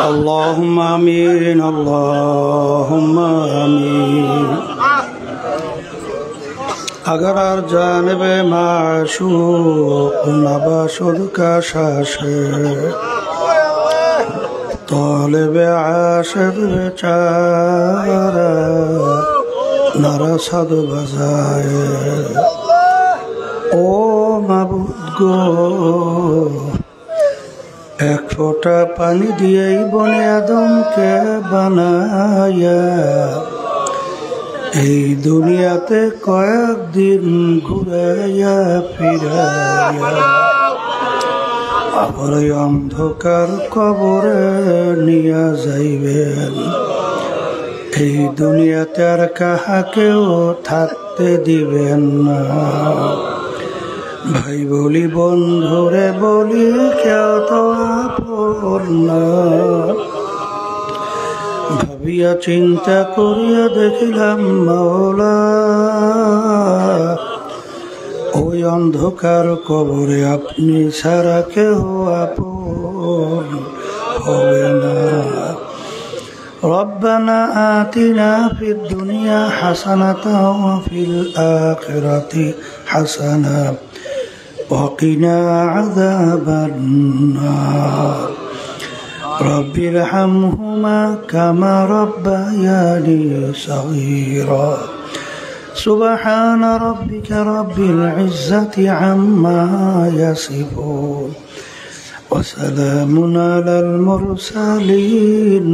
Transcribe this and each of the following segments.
اللهم آمين اللهم آمين अगर जानब माशूक नबाशुद का शाशे तालिब आशिक बेचारा नरसद बजाए ओ माबूद गो एक फोटा पानी दिए बने आदम के बनाया এই দুনিয়াতে কয়েকদিন ঘুরাইয়া ফিরাইয়া আবার অন্ধকার কবরে নিয়া যাইবেন। এই দুনিয়াতে আর কাহাকেও থাকতে দিবেন না। ভাই বলি বন্ধুরে বলি কেউ তো আপন না। ভাবিয়া চিন্তা করিয়া দেখিলাম মাওলা ওই অন্ধকার কবরে আপনি ছাড়া কেউ আপন হবে না। রব্বানা আতিনা ফিদ দুনিয়া হাসানাতাও ওয়া ফিল আখিরাতি হাসানা ওয়া কিনা আযাবান নার। رب ارحمهما كما ربياني صغيرا سبحان ربك رب العزة عما يصفون وسلام على المرسلين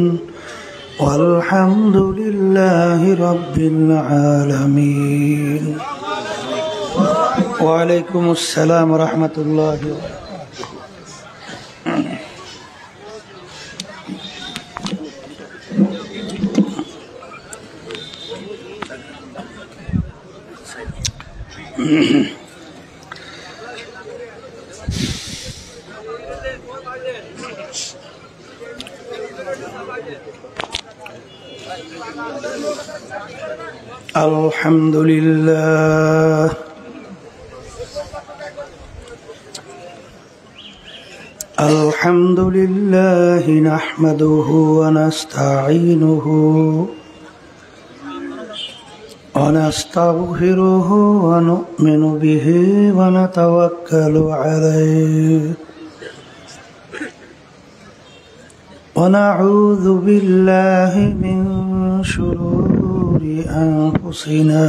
والحمد لله رب العالمين. وعليكم السلام ورحمة الله وبركاته. الحمد لله الحمد لله نحمده ونستعينه ونستغفره ونؤمن به ونتوكل عليه ونعوذ بالله من شرور أنفسنا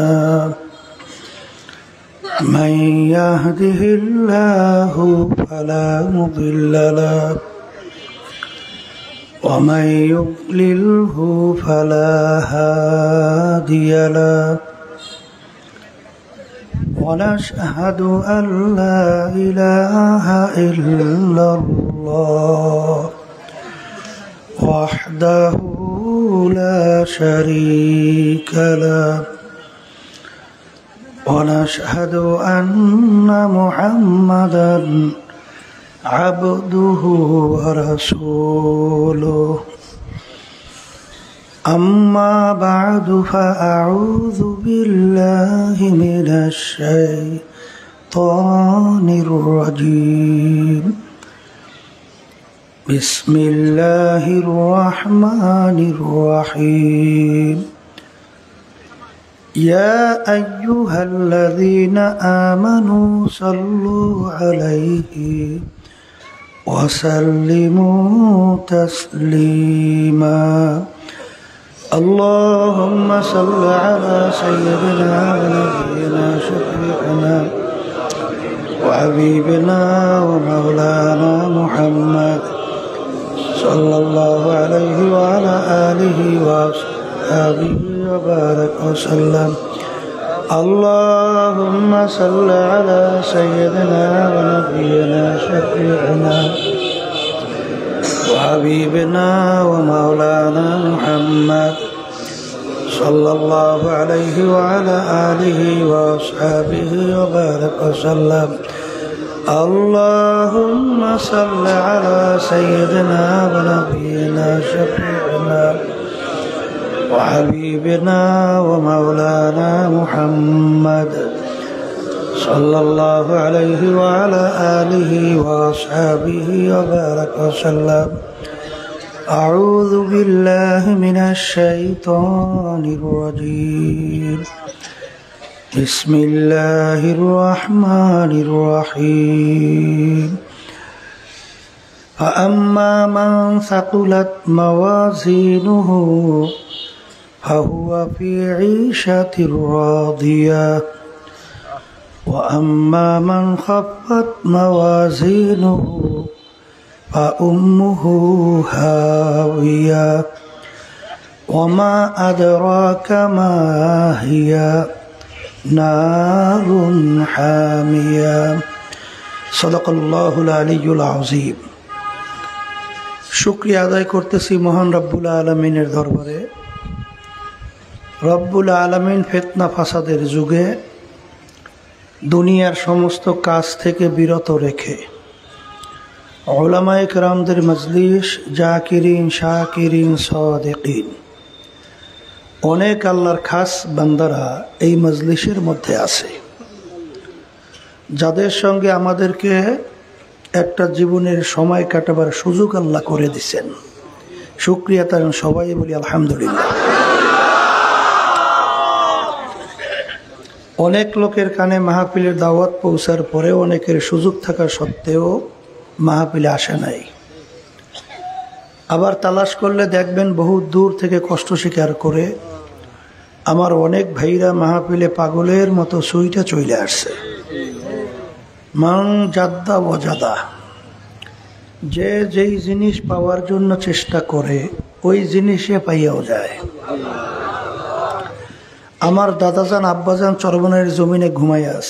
من يهده الله فلا مضل له ومن يضلله فلا هادي له ونشهد أن لا إله إلا الله وحده لا شريك له ونشهد أن محمدا عبده ورسوله أما بعد فأعوذ بالله من الشيطان الرجيم بسم الله الرحمن الرحيم يا أيها الذين آمنوا صلوا عليه وسلموا تسليما اللهم صل على سيدنا ونبينا شفيعنا وحبيبنا ومولانا محمد صلى الله عليه وعلى آله وصحبه وبارك وسلم. اللهم صل على سيدنا ونبينا شفيعنا وحبيبنا ومولانا محمد صلى الله عليه وعلى آله وصحبه وبارك وسلم. اللهم صل على سيدنا ونبينا شفيعنا وحبيبنا ومولانا محمد صلى الله عليه وعلى آله وأصحابه وبارك وسلم. أعوذ بالله من الشيطان الرجيم. بسم الله الرحمن الرحيم. فأما من ثقلت موازينه فهو في عيشة راضية وأما من خفت موازينه فأمه هاوية وما أدراك ما هي نار حامية. صدق الله العلي العظيم. শুকরিয়া আদায় করতেছি মহান রব্বুল আলামিনের দরবারে। রব্বুল আলামিন ফিতনা ফাসাদের যুগে দুনিয়ার সমস্ত কাজ থেকে বিরত রেখে উলামায়ে কেরামদের মজলিস, জাকিরিন, শাকিরিন, সাদিকিন, অনেক আল্লাহর খাস বান্দারা এই মজলিসের মধ্যে আছে, যাদের সঙ্গে আমাদেরকে একটা জীবনের সময় কাটাবার সুযোগ আল্লাহ করে দিচ্ছেন। শুকরিয়া তার সবাই বলি আলহামদুলিল্লাহ। অনেক লোকের কানে মাহফিলের দাওয়াত পৌঁছার পরে অনেকের সুযোগ থাকা সত্ত্বেও মাহফিলে আসে নাই। আবার তালাশ করলে দেখবেন বহু দূর থেকে কষ্ট স্বীকার করে আমার অনেক ভাইরা মাহফিলে পাগলের মতো সুইটা চলে আসছে। মান জাদ্দা ওয়াজাদা, যে যেই জিনিস পাওয়ার জন্য চেষ্টা করে ওই জিনিসে পাইয়াও যায়। আমার দাদাজান আব্বাজান চরবনের জমিনে ঘুমাইয়াস।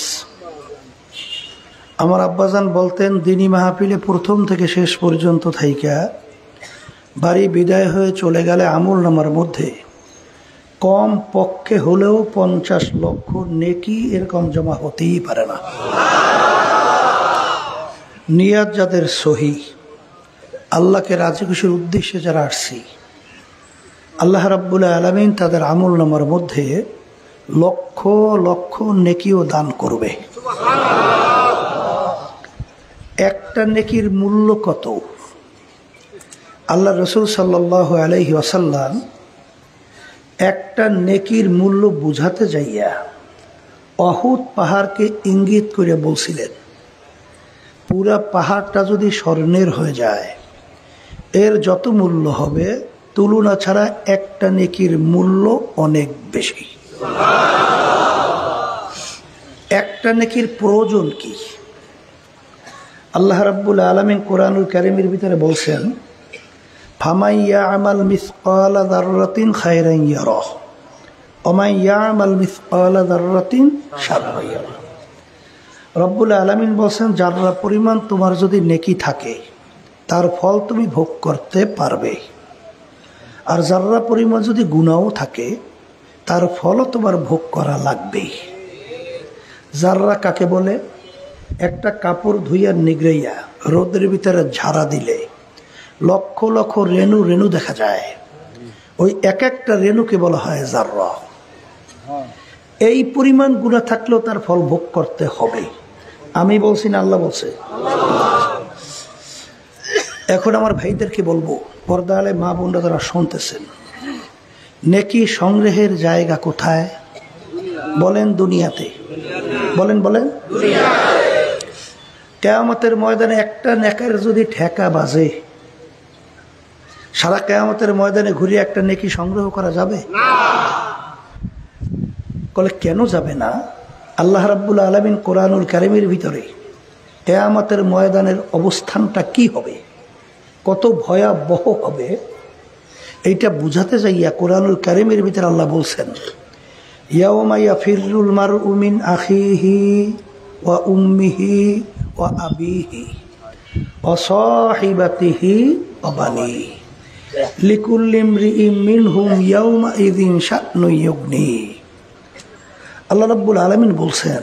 আমার আব্বাজান বলতেন দিনী মাহফিলে প্রথম থেকে শেষ পর্যন্ত থাইকা বাড়ি বিদায় হয়ে চলে গেলে আমল নামার মধ্যে কম পক্ষে হলেও 50 লক্ষ নেকি এরকম জমা হতেই পারে না। নিয়াত যাদের সহি, আল্লাহকে রাজি খুশির উদ্দেশ্যে যারা আসছি, আল্লাহ রাব্বুল আলামিন তাদের আমল নামার মধ্যে লক্ষ লক্ষ নেকিও দান করবে। একটা নেকির মূল্য কত? আল্লাহ রসুল সাল্লাল্লাহু আলাইহি ওয়াসাল্লাম একটা নেকির মূল্য বুঝাতে যাইয়া অহুদ পাহাড়কে ইঙ্গিত করে বলছিলেন, পুরা পাহাড়টা যদি স্বর্ণের হয়ে যায় এর যত মূল্য হবে তুলনা ছাড়া একটা নেকির মূল্য অনেক বেশি। একটা নেকির প্রয়োজন কি? আল্লাহ রাব্বুল আলামিন কোরআনুল কারীমের ভিতরে বলছেন, ফামান ইয়ামাল মিসকালা যাররাতিন খায়রান ইয়ারাহ ওয়া মান ইয়ামাল মিসকালা যাররাতিন শাররান ইয়ারাহ। রব্বুল আলামিন বলছেন, যারা পরিমাণ তোমার যদি নেকি থাকে তার ফল তুমি ভোগ করতে পারবে, আর যারা পরিমাণ যদি গুনাহও থাকে তার ফলও তোমার ভোগ করা লাগবে। যারা কাকে বলে? একটা কাপড় ধুইয়া নিগড়াইয়া রোদের ভিতরে ঝাড়া দিলে লক্ষ লক্ষ রেণু রেণু দেখা যায়, ওই এক একটা রেণুকে বলা হয় যাররা। এই পরিমাণ গুনাহ থাকলেও তার ফল ভোগ করতে হবে। আমি বলছি না, আল্লাহ বলছে। এখন আমার ভাইদেরকে বলবো, পর্দালে মা বোনরা যারা শুনতেছেন, নেকি সংগ্রহের জায়গা কোথায়? বলেন দুনিয়াতে। বলেন বলেন কিয়ামতের ময়দানে একটা নেকের যদি ঠেকা বাজে, সারা কিয়ামতের ময়দানে ঘুরে একটা নেকি সংগ্রহ করা যাবে না? বলে কেন যাবে না? আল্লাহ রাব্বুল আলামিন কোরআনুল কারীমের ভিতরে কিয়ামতের ময়দানের অবস্থানটা কি হবে, কত ভয়াবহ হবে, এইটা বুঝাতে যাইয়া কোরআনুল কারীমের ভিতরে আল্লাহ বলছেন, ইয়াউমা ইয়াফিরুল মারউ মিন আখিহি ওয়া উম্মিহি ওয়া আবিহি ওয়া সাহিবাতিহি ওয়া বানিহি লিকুল্লি ইমরিইম মিনহুম ইয়াউমা ইযিন শা'নুন ইউগনি। আল্লাহ রাব্বুল আলামিন বলছেন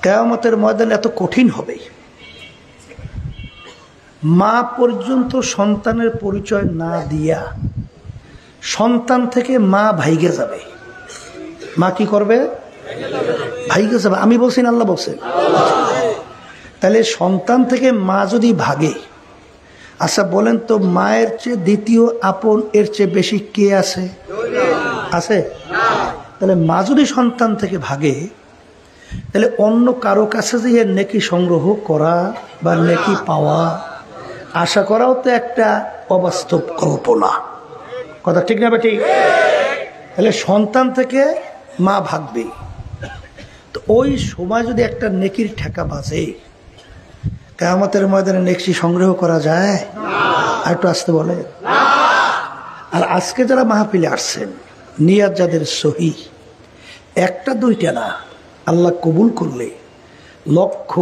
কিয়ামতের ময়দান এত কঠিন হবে, মা পর্যন্ত সন্তানের পরিচয় না দিয়া সন্তান থেকে মা ভাইগে যাবে। মা কি করবে? ভাইগে যাবে। আমি বলছি না আল্লাহ বলছেন? তাহলে সন্তান থেকে মা যদি ভাগে, আচ্ছা বলেন তো মায়ের চেয়ে দ্বিতীয় আপন এর চেয়ে বেশি কে আছে? আছে? তাহলে মা যদি সন্তান থেকে ভাগে, তাহলে অন্য কারো কাছে যে নেকি সংগ্রহ করা বা নেকি পাওয়া আশা করাও তো একটা অবাস্তব কল্পনা। কথা ঠিক না বেটি? তাহলে সন্তান থেকে মা ভাগবে, তো ওই সময় যদি একটা নেকির ঠেকা বাজে, কিয়ামতের ময়দানে নেকি সংগ্রহ করা যায়? আর একটু আসতে বলে। আর আজকে যারা মাহফিলে আসছেন, নিয়াত যাদের সহি, একটা দুইটা না, আল্লাহ কবুল করলে লক্ষ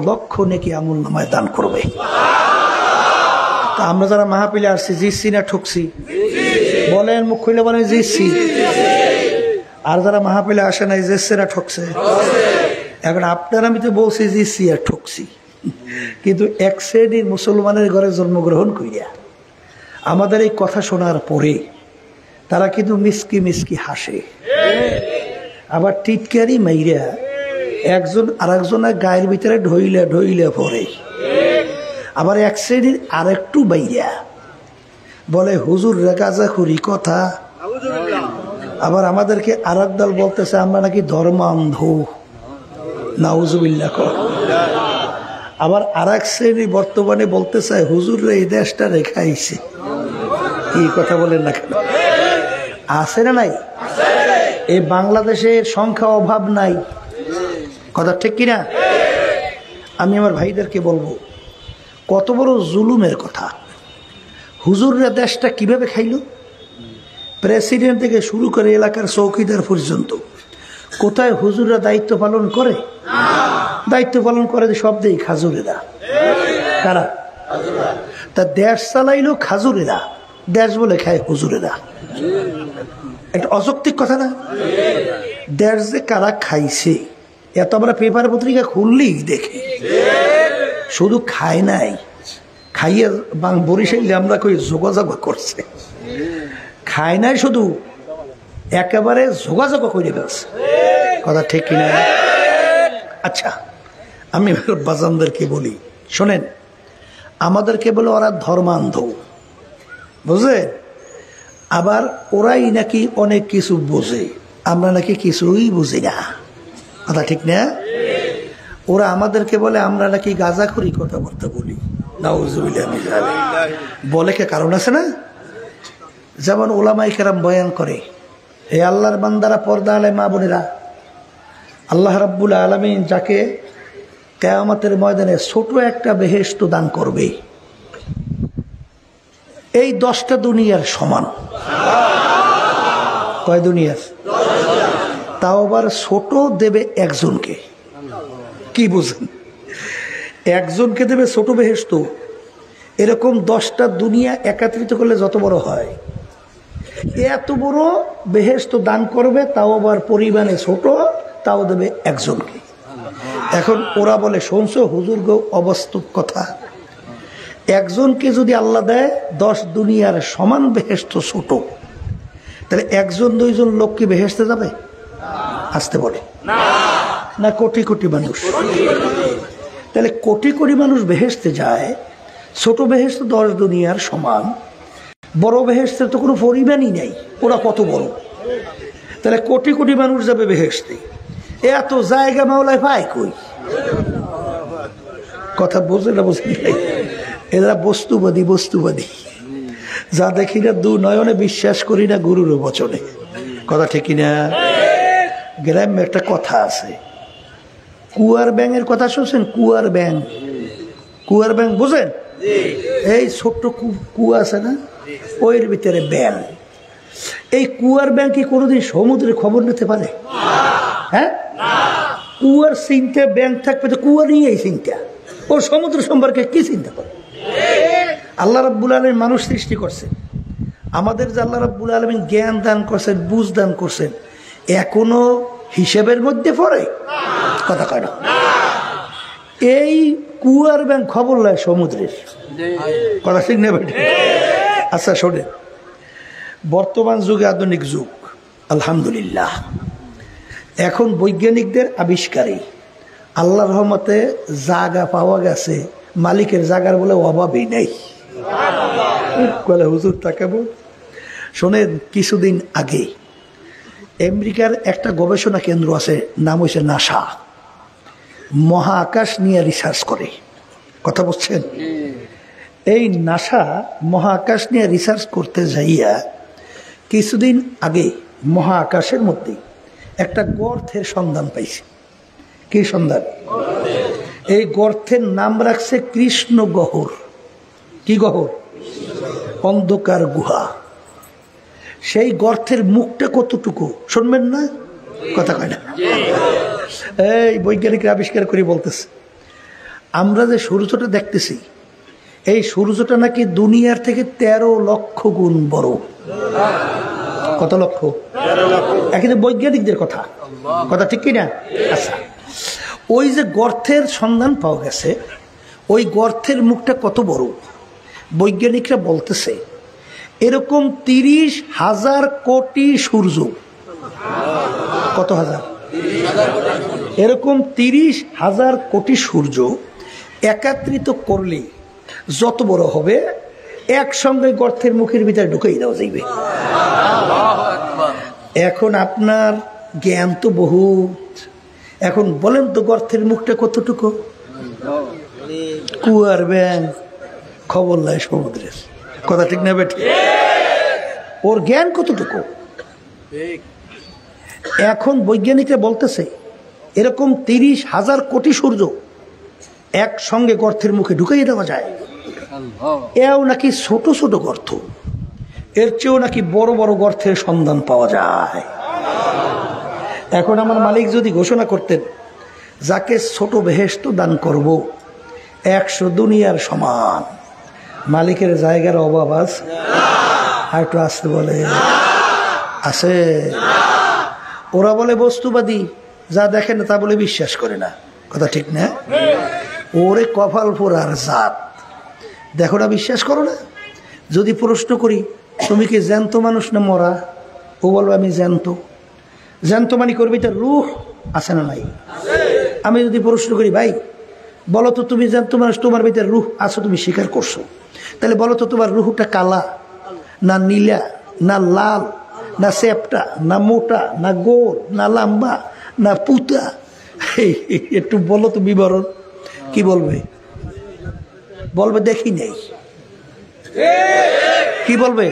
লক্ষ নেকি আমল নামায় দান করবে। তা আমরা যারা মাহফিলে আসছি, জিতছি না ঠকছি? বলেন, মুখ খুলে বলেন জিতছি। আর যারা মাহফিলে আসে নাই, জিতছে না ঠকছে? এখন আপনার আমি তো বলছি জিতছি আর ঠকছি, কিন্তু এক শ্রেণীর মুসলমানের ঘরে জন্মগ্রহণ করিয়া আমাদের এই কথা শোনার পরে তারা কিন্তু মিসকি মিসকি হাসে, আবার টিটকারি মাইরা একজন আর একজনের গায়ের ভিতরে ঢইলে ঢইলে পড়ে। আবার এক শ্রেণীর আরেকটু বাইরা বলে হুজুর গাঁজাখুরি কথা। আবার আমাদেরকে আর এক দল বলতেছে আমরা নাকি ধর্মান্ধ, নাউজুবিল্লাহ। আবার আর এক শ্রেণী বর্তমানে বলতে চায় হুজুর এই দেশটা রেখাইছে। কি কথা বলেন না কেন? আছে না নাই? এই বাংলাদেশের সংখ্যা অভাব নাই। কথা ঠিক কিনা? আমি আমার ভাইদেরকে বলবো, কত বড় জুলুমের কথা। হুজুররা দেশটা কিভাবে খাইল? প্রেসিডেন্ট থেকে শুরু করে এলাকার চৌকিদার পর্যন্ত কোথায় হুজুররা দায়িত্ব পালন করে? দায়িত্ব পালন করে সব দেই খাজুরেরা। কারা? তা দেশ চালাইলো খাজুরেরা, দেশ বলে খায় হুজুরেরা। একটা অযৌক্তিক কথা না? দেশ যে কারা খাইছে এত আমরা পেপার পত্রিকা খুললেই দেখি। শুধু খায় নাই, খাইয়ে বরিশালে আমরা কই যোগাযোগ করছে। খায় নাই শুধু, একেবারে যোগাযোগ করে ফেলছে। কথা ঠিক কিনা? আচ্ছা, আমি বাজানদেরকে বলি, শোনেন, আমাদেরকে বলে ওরা ধর্মান্ধ, বুঝে? আবার ওরাই নাকি অনেক কিছু বোঝে, আমরা নাকি কিছুই বুঝি না। কথা ঠিক না? ওরা আমাদেরকে বলে আমরা নাকি গাঁজাখুরি কথাবার্তা বলি। নাউজুবিল্লাহ। বলে কে কারণ আছে না? যেমন ওলামায়ে কেরাম বয়ান করে, এই আল্লাহর বান্দারা, পর্দা আলে মা বোনেরা, আল্লাহ রাব্বুল আলামিন যাকে কিয়ামতের ময়দানে ছোট একটা বেহেশত দান করবে, এই 10টা দুনিয়ার সমান। কয় দুনিয়ার? তাও আবার ছোট দেবে একজনকে। কি বুঝেন? একজনকে দেবে ছোট বেহেশত। এরকম 10টা দুনিয়া একত্রিত করলে যত বড় হয়, এত বড় বেহেশত দান করবে, তাও আবার পরিমাণে ছোট, তাও দেবে একজনকে। এখন ওরা বলে শুনছো হুজুর গো, অবাস্তব কথা। একজনকে যদি আল্লাহ দেয় 10 দুনিয়ার সমান বেহেশত ছোট, তাহলে একজন দুইজন লোক কি বেহেশতে যাবে? আসতে বলে না? কোটি কোটি মানুষ। তাহলে কোটি কোটি মানুষ বেহেশতে যায়, ছোট বেহেশত 10 দুনিয়ার সমান, বড় বেহেশতের তো কোনো পরিমাণই নেই। ওরা কত বড়? তাহলে কোটি কোটি মানুষ যাবে বেহেশতে, এত জায়গা মাওলায় পায় কই? কথা বোঝে না? বোঝে এরা বস্তুবাদী, বস্তুবাদী। যা দেখি না দু নয়নে বিশ্বাস করি না গুরুর বচনে। কথা ঠিক না? গ্রামে একটা কথা আছে, কুয়ার ব্যাঙের কথা শুনছেন? কুয়ার ব্যাঙ, কুয়ার ব্যাঙ বুঝেন? এই ছোট্ট কুয়া আছে না, ওইর ভিতরে ব্যাঙ। এই কুয়ার ব্যাঙ কি কোনোদিন সমুদ্রে খবর নিতে পারে? হ্যাঁ, কুয়ার চিন্তা ব্যাঙ থাকবে তো কুয়া নিয়ে এই চিন্তা, ও সমুদ্র সম্পর্কে কি চিন্তা করে? আল্লাহ রাব্বুল আলামিন মানুষ সৃষ্টি করছেন, আমাদের যে আল্লাহ রাব্বুল আলামিন জ্ঞান দান করছেন, বুঝ দান করছেন, এখনো হিসেবের মধ্যে পড়ে? কথা কয় না। এই কুয়ার ব্যাঙ খবর লয় সমুদ্রের। কথা ঠিক না বেটি? আচ্ছা শোনেন, বর্তমান যুগে আধুনিক যুগ, আলহামদুলিল্লাহ, এখন বৈজ্ঞানিকদের আবিষ্কারে আল্লাহর রহমতে জায়গা পাওয়া গেছে, মালিকের জায়গার বলে অভাবই নেই। হুজুর তাকাবো। শোনেন, কিছুদিন আগে আমেরিকার একটা গবেষণা কেন্দ্র আছে, নাম হয়েছে নাসা, মহাকাশ নিয়ে রিসার্চ করে। কথা বলছেন? এই নাসা মহাকাশ নিয়ে রিসার্চ করতে যাইয়া কিছুদিন আগে মহাকাশের মধ্যে একটা গর্তের সন্ধান পাইছে। কি সন্ধান? এই গর্তের নাম রাখছে কৃষ্ণ গহ্বর। কি গহ্বর? অন্ধকার গুহা। সেই গর্তের মুখটা কতটুকু শুনবেন না? কথা কয় না। এই বৈজ্ঞানিকরা আবিষ্কার করে বলতেছে, আমরা যে সূর্যটা দেখতেছি, এই সূর্যটা নাকি দুনিয়ার থেকে 13 লক্ষ গুণ বড়। কত লক্ষ? এখানে বৈজ্ঞানিকদের কথা। কথা ঠিক কিনা? আচ্ছা, ওই যে গর্তের সন্ধান পাওয়া গেছে, ওই গর্তের মুখটা কত বড়? বৈজ্ঞানিকরা বলতেছে এরকম 30,000 কোটি সূর্য। কত হাজার? এরকম 30,000 কোটি সূর্য একত্রিত করলে যত বড় হবে, একসঙ্গে গর্তের মুখের ভিতরে ঢুকাই দেওয়া যাইবে। এখন আপনার জ্ঞান তো বহুত, এখন বলেন তো গর্তের মুখটা কতটুকু? কুয়ার ব্যাঙ খবর নাই সমুদ্রের। কথা ঠিক না বেটি? ওর জ্ঞান কতটুকু? এখন বৈজ্ঞানিকরা বলতেছে এরকম 30,000 কোটি সূর্য একসঙ্গে গর্তের মুখে ঢুকাই দেওয়া যায়। এও নাকি ছোট ছোট গর্ত, এর চেয়েও নাকি বড় বড় গর্তের সন্ধান পাওয়া যায়। এখন আমার মালিক যদি ঘোষণা করতেন, যাকে ছোট বেহেশত দান করব 100 দুনিয়ার সমান, মালিকের জায়গার অভাব আছে? আর একটু আসতে বলে আছে। ওরা বলে বস্তুবাদী, যা দেখে না তা বলে বিশ্বাস করে না। কথা ঠিক না? ওরে কপাল পোড়ার জাত, দেখো না, বিশ্বাস করো না। যদি প্রশ্ন করি তুমি কি জ্যান্ত মানুষ না মরা, ও বলবে আমি জ্যান্ত। জ্যান্ত মানে করবি তার রূহ আছে না নাই? আমি যদি প্রশ্ন করি ভাই বলো তো তুমি জ্যান্ত মানুষ, তোমার ভিতরে রূহ আছো, তুমি স্বীকার করছো, তাহলে বলো তো তোমার রূহটা কালা না নীলা না লাল না চ্যাপটা না মোটা না গোল না লম্বা না পুতা? একটু বলো তো বিবরণ। কি বলবে? বলবে দেখি নেই। কি বলবে?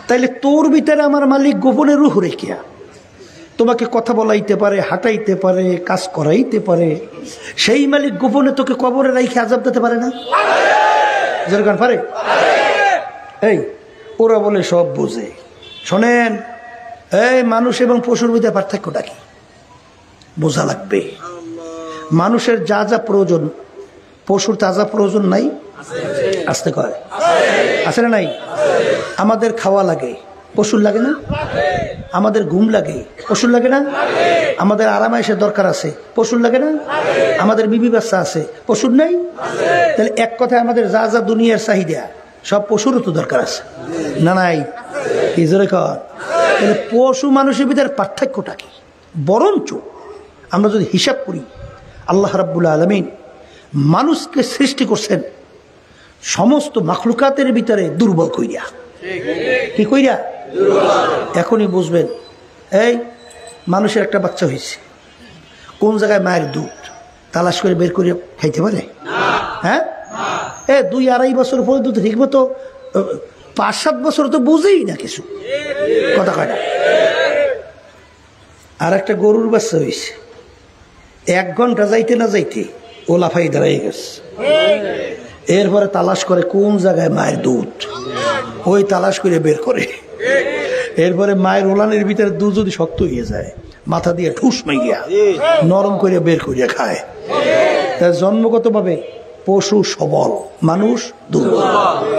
তাইলে তোর ভিতরে আমার মালিক গোপনে রূহ রেখিয়া তোমাকে কথা বলাইতে পারে, হাঁটাইতে পারে, কাজ করাইতে পারে। সেই মালিক গোপনে তোকে কবরে রাইখে আযাব দিতে পারে না? যেরকম পারে। এই ওরা বলে সব বোঝে। শোনেন, এই মানুষ এবং পশুর ভিতরে পার্থক্যটা কি বোঝা লাগবে। মানুষের যা যা প্রয়োজন, পশুর তা যা প্রয়োজন নাই? আসতে কয় আছে না নাই? আমাদের খাওয়া লাগে, পশুর লাগে না? আমাদের ঘুম লাগে, পশুর লাগে না? আমাদের আরামায়েশের দরকার আছে, পশুর লাগে না? আমাদের বিবি বাচ্চা আছে, পশুর নাই? তাহলে এক কথায় আমাদের যা যা দুনিয়ার চাহিদা সব পশুরও তো দরকার আছে না নাই? কি জোরে কর। তাহলে পশু মানুষের ভিতরে পার্থক্যটা কি? বরঞ্চ আমরা যদি হিসাব করি, আল্লাহ রাব্বুল আলামিন মানুষকে সৃষ্টি করছেন সমস্ত মাখলুকাতের ভিতরে দুর্বল কইরা। কি কইরা? এখনই বুঝবেন। এই মানুষের একটা বাচ্চা হয়েছে, কোন জায়গায় মায়ের দুধ তালাশ করে বের করে খাইতে পারে? হ্যাঁ, 2-2.5 বছর পরে দুধ ঠিক মতো 5-7 বছর তো বুঝেই না কিছু, কথা কয় না। আর একটা গরুর বাচ্চা হয়েছে, 1 ঘন্টা যাইতে না যাইতে ও লাফাই দাঁড়াই গেছে। এরপরে তালাশ করে কোন জায়গায় মায়ের দুধ, ওই তালাশ করে বের করে। এরপরে মায়ের ওলানের ভিতরে দুধ যদি শক্ত হয়ে যায়, মাথা দিয়ে ঠুস মাইয়া নরম করে বের করিয়া খায়। তার জন্মগত ভাবে পশু সবল, মানুষ দুর্বল,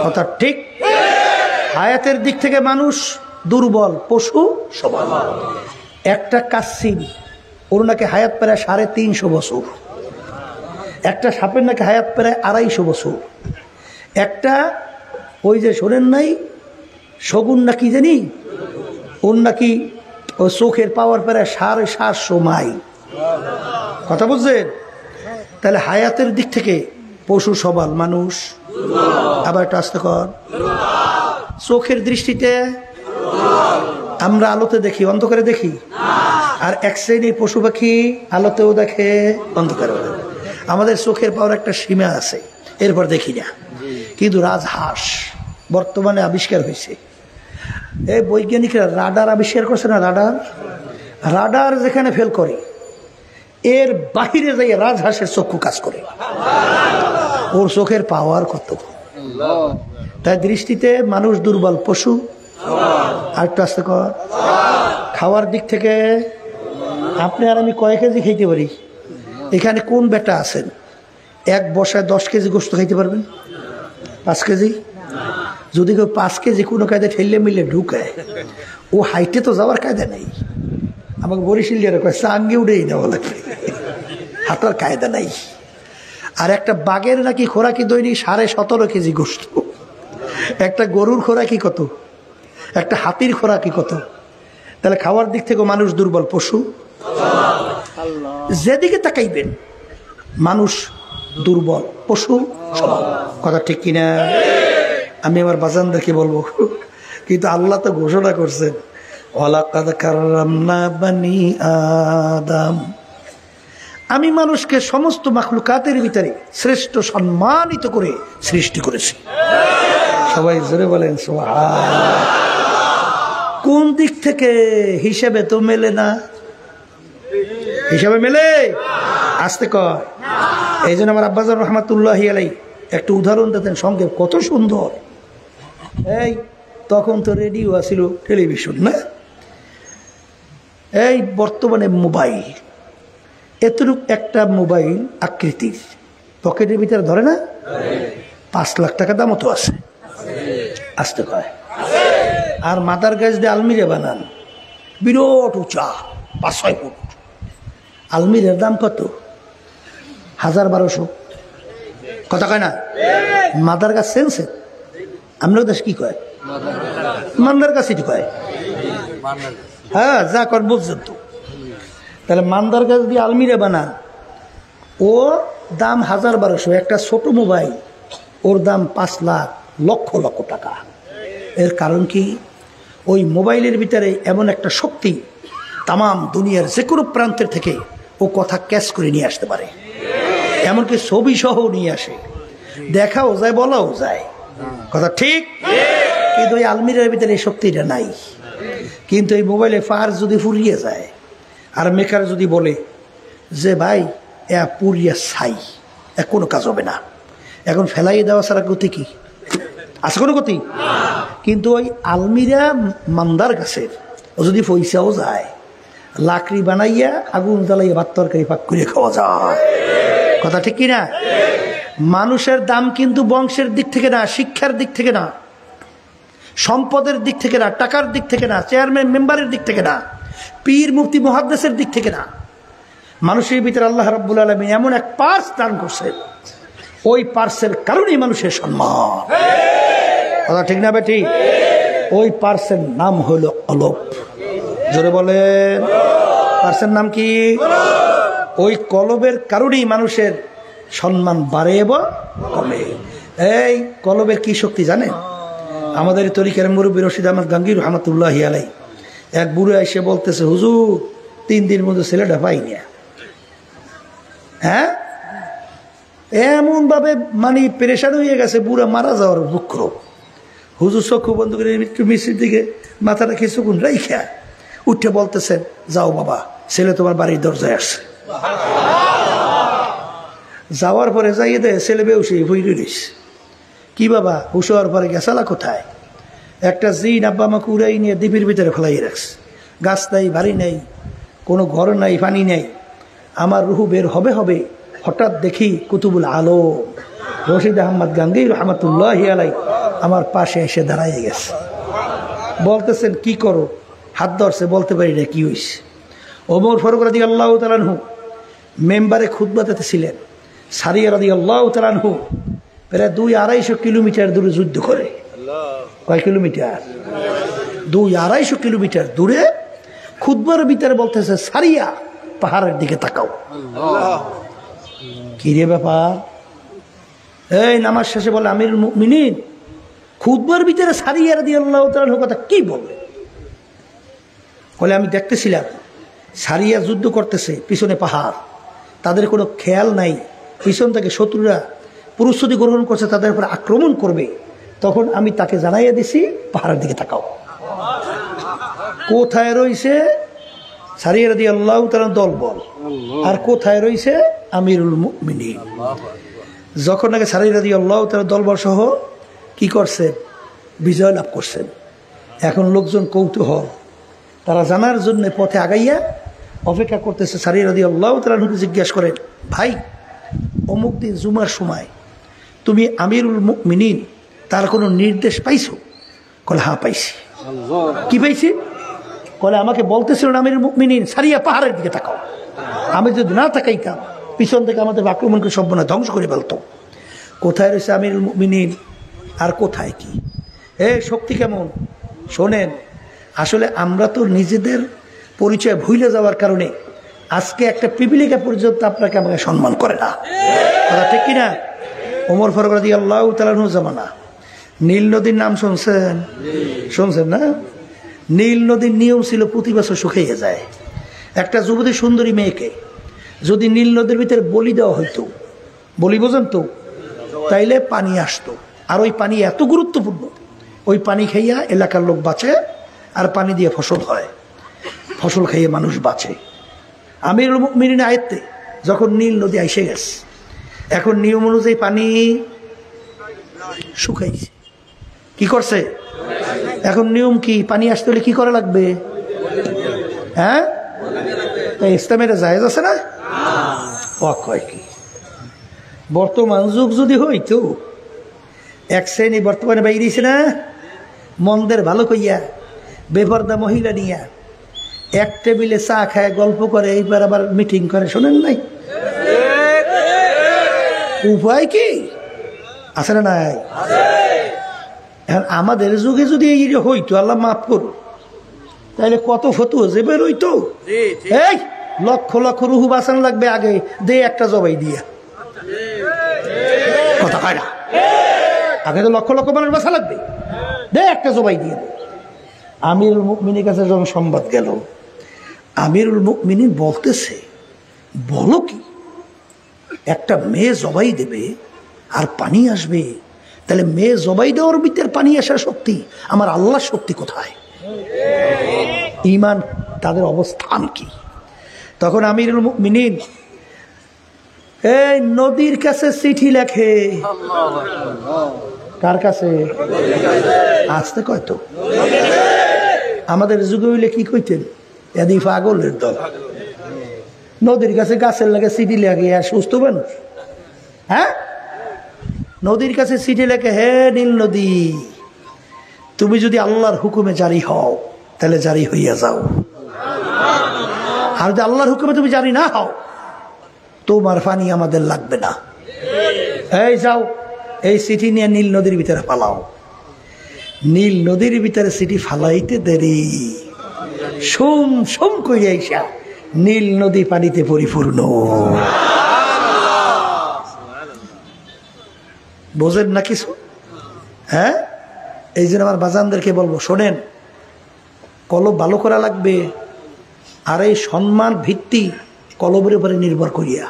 কথা ঠিক। হায়াতের দিক থেকে মানুষ দুর্বল, পশু সবল। একটা কাচ্চিন, ওর নাকি হায়াত প্রায় 350 বছর। একটা সাপের নাকি হায়াত প্রায় 250 বছর। একটা ওই যে শোনেন নাই শগুন নাকি জানি, ওর নাকি ওই চোখের পাওয়ার প্রায় 750 মাইল, কথা বুঝছেন? তাহলে হায়াতের দিক থেকে পশু সবল, মানুষ আবার একটা আস্তে কর। চোখের দৃষ্টিতে আমরা আলোতে দেখি, অন্ধকারে দেখি। আর এক শ্রেণীর পশু পাখি আলোতেও দেখে, অন্ধকারেও দেখে। আমাদের চোখের পাওয়ার একটা সীমা আছে, এরপর দেখি না। কিন্তু রাজহাঁস বর্তমানে আবিষ্কার হয়েছে। এই বৈজ্ঞানিকরা রাডার আবিষ্কার করছে না, রাডার যেখানে ফেল করে এর বাহিরে যাই রাজহাঁসের চক্ষু কাজ করে। ওর চোখের পাওয়ার কত! তাই দৃষ্টিতে মানুষ দুর্বল, পশু আর একটু আস্তে কর। খাওয়ার দিক থেকে আপনি আর আমি কয় কেজি খাইতে পারি? এখানে কোন বেটা আছেন 1 বসায় 10 কেজি গোস্ত খাইতে পারবেন? 5 কেজি? যদি কেউ 5 কেজি কোনো কায়দায় ঠেললে মিলে ঢুকায়, ও হাইটে তো যাওয়ার কায়দা নেই। আমাকে বরিশিলিয়ারে কয় চাঙ্গে উঠেই নেওয়া লাগবে, হাঁটার কায়দা নাই। আর একটা বাঘের নাকি খোরাকি দৈনিক 17.5 কেজি গোস্ত। একটা গরুর খোরাকি কত, একটা হাতির খোরাকি কত। তাহলে খাওয়ার দিক থেকে মানুষ দুর্বল, পশু যেদিকে তাকাইবেন মানুষ দুর্বল, পশু সবল, কথা ঠিক কিনা? আমি আমার বাজানদেরকে বলবো, কিন্তু আল্লাহ তো ঘোষণা করছেন ওয়ালাকাদ কাররামনা বানি আদম, আমি মানুষকে সমস্ত মাখলুকাতের ভিতরে শ্রেষ্ঠ সম্মানিত করে সৃষ্টি করেছি। সবাই জোরে বলেন সুবহানাল্লাহ। কোন দিক থেকে? হিসেবে তো মেলে না, হিসাবে মেলে? আসতে কয়। এই জন্য আমার আব্বাজান রহমাতুল্লাহি আলাইহি একটু উদাহরণ দিতেন সঙ্গে, কত সুন্দর। এই তখন তো রেডিও ছিল, টেলিভিশন না। এই বর্তমানে মোবাইল, এতটুক একটা মোবাইল আকৃতির, পকেটের ভিতরে ধরে না? 5 লাখ টাকা দামও তো আছে, আসতে কয়। আর মাদার গাছ দিয়ে আলমিরা বানান, বিরাট উঁচা, 5-6 ফুট। আলমিরার দাম কত? 1000-1200, কথা কয় না? মাদার গাছ সেন্সে আমরা দেশ কি কয়? মান্দার গাছ কয়। হ্যাঁ, যা কর বুঝছেন তো। তাহলে মান্দার গাছ দিয়ে আলমিরা বানান, ও দাম 1000-1200। একটা ছোট মোবাইল, ওর দাম 5 লাখ, লক্ষ লক্ষ টাকা। এর কারণ কি? ওই মোবাইলের ভিতরে এমন একটা শক্তি, তামাম দুনিয়ার যে কোনো প্রান্তের থেকে ও কথা ক্যাচ করে নিয়ে আসতে পারে। এমনকি ছবি সহ নিয়ে আসে, দেখাও যায়, বলাও যায়, কথা ঠিক। কিন্তু ওই আলমিরার ভিতরে এই শক্তিটা নাই। কিন্তু এই মোবাইলে ফার যদি ফুরিয়ে যায়, আর মেকার যদি বলে যে ভাই এ পুরিয়া ছাই, কোনো কাজ হবে না, এখন ফেলাই দেওয়া ছাড়া গতি কি আছে? কোনো গতি। কিন্তু ওই আলমিরা মান্দার গাছের ও যদি পয়সাও যায়, লাকড়ি বানাইয়া আগুন জ্বালাইয়া ভাত তরকারি পাক করে খাওয়া যায়, কথা ঠিক কিনা? মানুষের দাম কিন্তু বংশের দিক থেকে না, শিক্ষার দিক থেকে না, সম্পদের দিক থেকে না, টাকার দিক থেকে না, চেয়ারম্যান মেম্বারের দিক থেকে না, পীর মুফতি মুহাদ্দিসের দিক থেকে না। মানুষের ভিতরে আল্লাহ রাব্বুল আলামিন এমন এক পার্স দান করছেন, ওই পার্সের কারণেই মানুষের সম্মান, কথা ঠিক না বেটি? ওই পার্সের নাম হলো কলব। জোরে বলেন, পার্সের নাম কি? ওই কলবের কারণেই মানুষের সম্মান বাড়ে এবং কমে। এই কলবের কি শক্তি জানেন? আমাদের তরিকার মুরব্বী রশিদ আহমদ গাঙ্গী রহমাতুল্লাহি আলাইহি এক বুড়ো এসে বলতেছে, হুজুর 3 দিন মধ্যে ছেলেটা পাই না। হ্যাঁ, এমন ভাবে মানে পেরেশান হয়ে গেছে, বুড়া মারা যাওয়ার দুঃখ। হুজুর চক্ষু বন্ধ করে একটু মিষ্টির দিকে মাথাটা কিছুক্ষণ রাইখা উঠে বলতেছেন, যাও বাবা, ছেলে তোমার বাড়ির দরজায় আসছে। যাওয়ার পরে যাইয়ে দেয় ছেলে বেউসে ভুইরে রইছে। কি বাবা, হুশ হওয়ার পরে গেছালা কোথায়? একটা জিন আব্বা আমাকে উড়াই নিয়ে দ্বীপের ভিতরে ফেলাই রাখছে। গাছ নাই, বাড়ি নেই, কোনো ঘর নাই, পানি নেই। আমার রুহু বের হবে হবে, হঠাৎ দেখি কুতুবুল আলম রশিদ আহমদ গাঙ্গী রহমতুল্লাহি আলাই আমার পাশে এসে দাঁড়াইয়ে গেছে। বলতেছেন কি করো? হাত ধরছে, বলতে পারি না কি হয়েছে। ওমর ফারুক রাদিয়াল্লাহু তাআলা আনহু মেম্বারে খুতবা দিতেছিলেন। সারিয়া রাদিয়াল্লাহু তাআলা আনহু প্রায় 200-250 কিলোমিটার দূরে যুদ্ধ করে। কয় কিলোমিটার? 200-250 কিলোমিটার দূরে খুতবার ভিতরে বলতেছে, সারিয়া পাহাড়ের দিকে তাকাও। কি রে ব্যাপার? এই নামাজ শেষে বলে আমিরুল মুমিনিন খুতবার ভিতরে সারিয়া রাদিয়াল্লাহু তাআলা কথা কি বলে? বলে আমি দেখতেছিলাম সারিয়া যুদ্ধ করতেছে, পিছনে পাহাড়, তাদের কোনো খেয়াল নাই, পিছন থেকে শত্রুরা প্রস্তুতি গ্রহণ করছে তাদের উপরে আক্রমণ করবে। তখন আমি তাকে জানাইয়া দিছি পাহাড়ের দিকে তাকাও। কোথায় রয়েছে সারিয়া রাদিয়াল্লাহু তাআলা দলবল, আর কোথায় রয়েছে আমিরুল মুমিনিন? যখন নাকি সারিয়া রাদিয়াল্লাহু তাআলা দলবল সহ কি করছেন? বিজয় লাভ করছেন। এখন লোকজন কৌতূহল, তারা জানার জন্য পথে আগাইয়া অপেক্ষা করতেছে। সারিয়া রাদিয়াল্লাহু তাআলা জিজ্ঞাসা করেন, ভাই অমুক দিন জুমার সময় তুমি আমিরুল মুমিনিন তার কোনো নির্দেশ পাইছো? কলে হ্যাঁ পাইছি। কি পাইছি? কলে আমাকে বলতেছিলেন আমিরুল মুমিনিন সারিয়া পাহাড়ের দিকে তাকাও। আমি যদি না তাকাইতাম পিছন থেকে আমাদের আক্রমণ করে সম্পূর্ণ ধ্বংস করে ফেলতো। কোথায় রয়েছে আমিরুল মুমিনিন আর কোথায় কি? শক্তি কেমন? শোনেন, আসলে আমরা তো নিজেদের পরিচয় ভুলে যাওয়ার কারণে আজকে একটা পিপিলিকা পর্যন্ত আপনাকে আমাকে সম্মান করে না। কথা ঠিক কিনা? ওমর ফারুক রাদিয়াল্লাহু তাআলা আনহু জামানা নীল নদীর নাম শুনছেন? শুনছেন না? নীল নদীর নিয়ম ছিল প্রতি বছর শুকিয়ে যায়। একটা যুবতী সুন্দরী মেয়েকে যদি নীল নদীর ভিতরে বলি দেওয়া হইতো, বলি বোঝেন তো, তাইলে পানি আসতো। আর ওই পানি এত গুরুত্বপূর্ণ, ওই পানি খাইয়া এলাকার লোক বাঁচে, আর পানি দিয়ে ফসল হয়, ফসল খাইয়ে মানুষ বাঁচে। আমিরুল মুমিনিন আয়ত্তে যখন নীল নদী এসে গেছে, এখন নিয়ম অনুযায়ী পানি শুকাইছে। কি করছে? এখন নিয়ম কি? পানি আসতে হলে কি করা লাগবে? হ্যাঁ, ইসলামের জায়েজ আছে না? কয় কি বর্তমান যুগ যদি হইতো, এক শ্রেণী বর্তমানে বাইরেছে না, মন্দের ভালো কইয়া বেপরদা মহিলা নিয়া এক টেবিলে চা খায়, গল্প করে, এইবার আবার মিটিং করে। শোনেন নাই? উপায় কি আছে না? নাই। এখন আমাদের যুগে যদি এই হইতো, আল্লাহ মাফ করুন, তাহলে কত ফতুয়া যে বের হইতো। এই লক্ষ লক্ষ রুহু বাঁচান লাগবে, আগে দে একটা জবাই দিয়া। কথা হয় না? আগে তো লক্ষ লক্ষ মানুষ বাঁচা লাগবে, দে একটা জবাই দিয়ে। আমিরুল মুমিনিনের কাছে যখন সংবাদ গেল, আমিরুল মুমিনিন বলতেছে, বলো কি, একটা মেয়ে জবাই দেবে আর পানি আসবে, তাহলে মেয়ে জবাই দেওয়ার ভিতরে পানি আসার শক্তি, আমার আল্লাহর শক্তি কোথায়? ঈমান তাদের অবস্থান কি? তখন আমিরুল মুমিনিন এই নদীর কাছে চিঠি লেখে। কার কাছে? আসতে কয় তো, আমাদের যুগে হইলে কি কইতেন? এদি পাগলের দল। নদীর কাছে গাছের লাগে চিঠি লাগে, আর সুস্থ মানুষ? হ্যাঁ, নদীর কাছে চিঠি লেখে, হে নীল নদী, তুমি যদি আল্লাহর হুকুমে জারি হও তাহলে জারি হইয়া যাও, আর যদি আল্লাহর হুকুমে তুমি জারি না হও, তোমার পানি আমাদের লাগবে না। এই যাও, এই চিঠি নিয়ে নীল নদীর ভিতরে পালাও। নীল নদীর ভিতরে চিঠি ফালাইতে দেরি, সোম সোম কইয়া আইসা নীল নদী পানিতে পরিপূর্ণ। বোঝেন না কিছু? হ্যাঁ, এই জন্য আমার বাজানদেরকে বলবো, শোনেন, কলব ভালো করা লাগবে, আর এই সম্মান ভিত্তি কলবের উপরে নির্ভর করিয়া।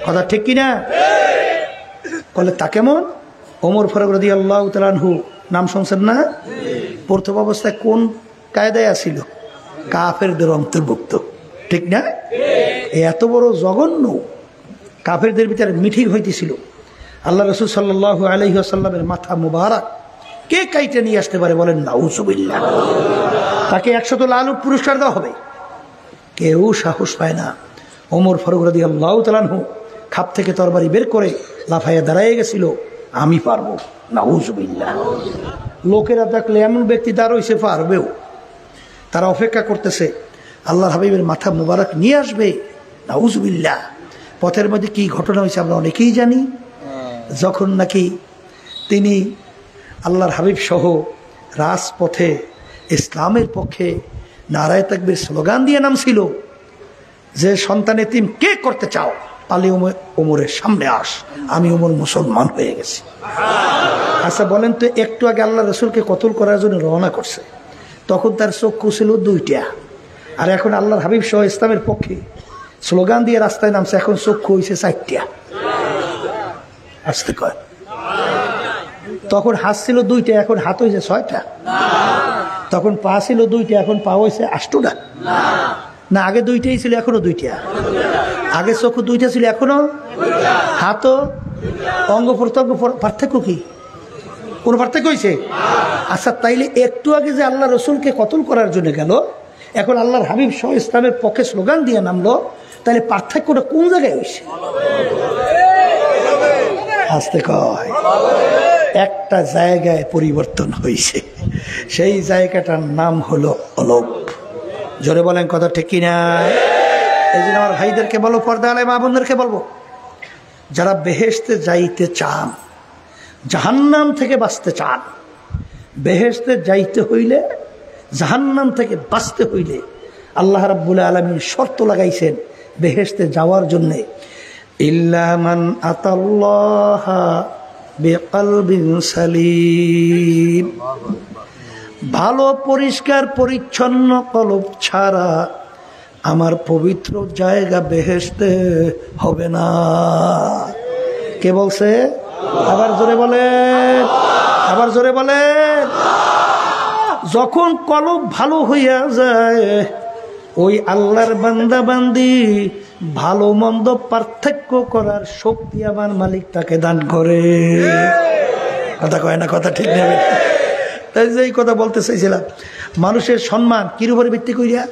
কথা ঠিক কিনা? বলে তা কেমন? ওমর ফারুক রাদিয়াল্লাহু তাআলা আনহু নাম শুনছেন না? প্রথম অবস্থায় কোন কায়দায় আসিল? কাফেরদের অন্তর্ভুক্ত, ঠিক না? এত বড় জঘন্য কাফেরদের ভিতরে মিটিং হইতেছিল। আল্লাহ রাসূল সাল্লাল্লাহু আলাইহি ওয়াসাল্লামের মাথা মুবারক কে কাইটে নিয়ে আসতে পারে বলেন? নাউযুবিল্লাহ। তাকে 100 লাখ পুরস্কার দেওয়া হবে, কেউ সাহস পায় না। ওমর ফারুক রাদিয়াল্লাহু তাআলা আনহু খাপ থেকে তরবারি বের করে লাফাইয়া দাঁড়ায় গেছিল, আমি পারবো। নাউযুবিল্লাহ। লোকেরা দেখলে এমন ব্যক্তি দাঁড়াইছে পারবেও, তারা অপেক্ষা করতেছে আল্লাহর হাবিবের মাথা মুবারক নিয়ে আসবে। নাউযুবিল্লাহ। পথের মধ্যে কি ঘটনা হয়েছে আমরা অনেকেই জানি। যখন নাকি তিনি আল্লাহর হাবিব সহ রাজপথে ইসলামের পক্ষে নারায়ে তাকবীর স্লোগান দিয়ে নামছিল, যে সন্তান এতিম কে করতে চাও, পালি ওমরের সামনে আস, আমি ওমর মুসলমান হয়ে গেছি। আচ্ছা বলেন তো, একটু আগে আল্লাহ রসুলকে কতল করার জন্য রওনা করছে, তখন তার চক্ষু ছিল 2টা, আর এখন আল্লাহর হাবিব সহ ইসলামের পক্ষে স্লোগান দিয়ে রাস্তায় নামছে, এখন চক্ষু হয়েছে 4টা। আসতে কয়, তখন হাত ছিল 2টা, এখন হাত হয়েছে 6টা। তখন পা ছিল 2টা, এখন পা হয়েছে 8টা। না, আগে 2টাই ছিল, এখনো 2টা। আগে চক্ষু 2টা ছিল, এখনো হাতও। অঙ্গ প্রত্যঙ্গ পার্থক্য কি? কোন পার্থক্য হয়েছে? আচ্ছা, তাইলে একটু আগে যে আল্লাহ রসুলকে কতল করার জন্য গেল, এখন আল্লাহর হাবিব সহ ইসলামের পক্ষে স্লোগান দিয়ে নামলো, তাহলে পার্থক্যটা কোন জায়গায় হয়েছে? আসতে কয়, একটা জায়গায় পরিবর্তন হয়েছে, সেই জায়গাটার নাম হলো অলপ। জোরে বলেন কথা ঠিক কিনা? এই জন্য আমার ভাইদেরকে বলো, পর্দা আলে মা বোনদেরকে বলবো, যারা বেহেশতে যাইতে চান, জাহান্নাম থেকে বাঁচতে চান, বেহেশতে যাইতে হইলে, জাহান্নাম থেকে বাঁচতে হইলে আল্লাহ রাব্বুল আলামিন শর্ত লাগাইছেন বেহেশতে যাওয়ার জন্যে, ইল্লা মান আতাল্লাহা বিকলবিন সালিম। ভালো পরিষ্কার পরিচ্ছন্ন কলব ছাড়া আমার পবিত্র জায়গা বেহেশতে হবে না। কে বলছে? আবার জোরে বলেন, আবার জোরে বলেন। যখন কলব ভালো হইয়া যায়, ওই আল্লাহর বান্দা বান্দি ভালো মন্দ পার্থক্য করার শক্তি আমার মালিক তাকে দান করে। কথা কয় না? কথা ঠিক নেবে। তাই যে এই কথা বলতে চাইছিলাম, মানুষের সম্মান কির উপরে ভিত্তি করিয়া?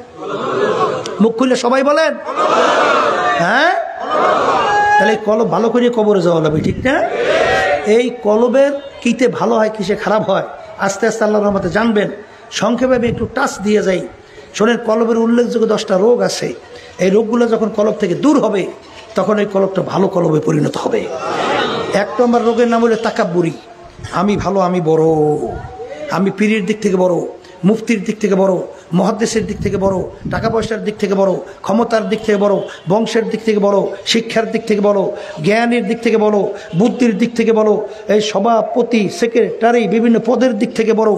মুখ খুললে সবাই বলেন, হ্যাঁ? তাহলে কলব ভালো করিয়া কবরে যাওয়া লাগবে, ঠিক না? এই কলবের কিতে ভালো হয়, কিসে খারাপ হয়, আস্তে আস্তে আল্লাহর রহমতে জানবেন। সংক্ষেপে আমি একটু টাচ দিয়ে যাই। শোনেন, কলবের উল্লেখযোগ্য 10টা রোগ আছে। এই রোগগুলো যখন কলব থেকে দূর হবে, তখন এই কলবটা ভালো কলবে পরিণত হবে। 1 নম্বর রোগের নাম হলো তাকাব্বুরি। আমি ভালো, আমি বড়, আমি পীরের দিক থেকে বড়, মুফতির দিক থেকে বড়, মুহাদ্দিসের দিক থেকে বড়, টাকা পয়সার দিক থেকে বড়, ক্ষমতার দিক থেকে বড়, বংশের দিক থেকে বড়, শিক্ষার দিক থেকে বড়, জ্ঞানের দিক থেকে বড়, বুদ্ধির দিক থেকে বড়, এই সভাপতি, সেক্রেটারি, বিভিন্ন পদের দিক থেকে বড়।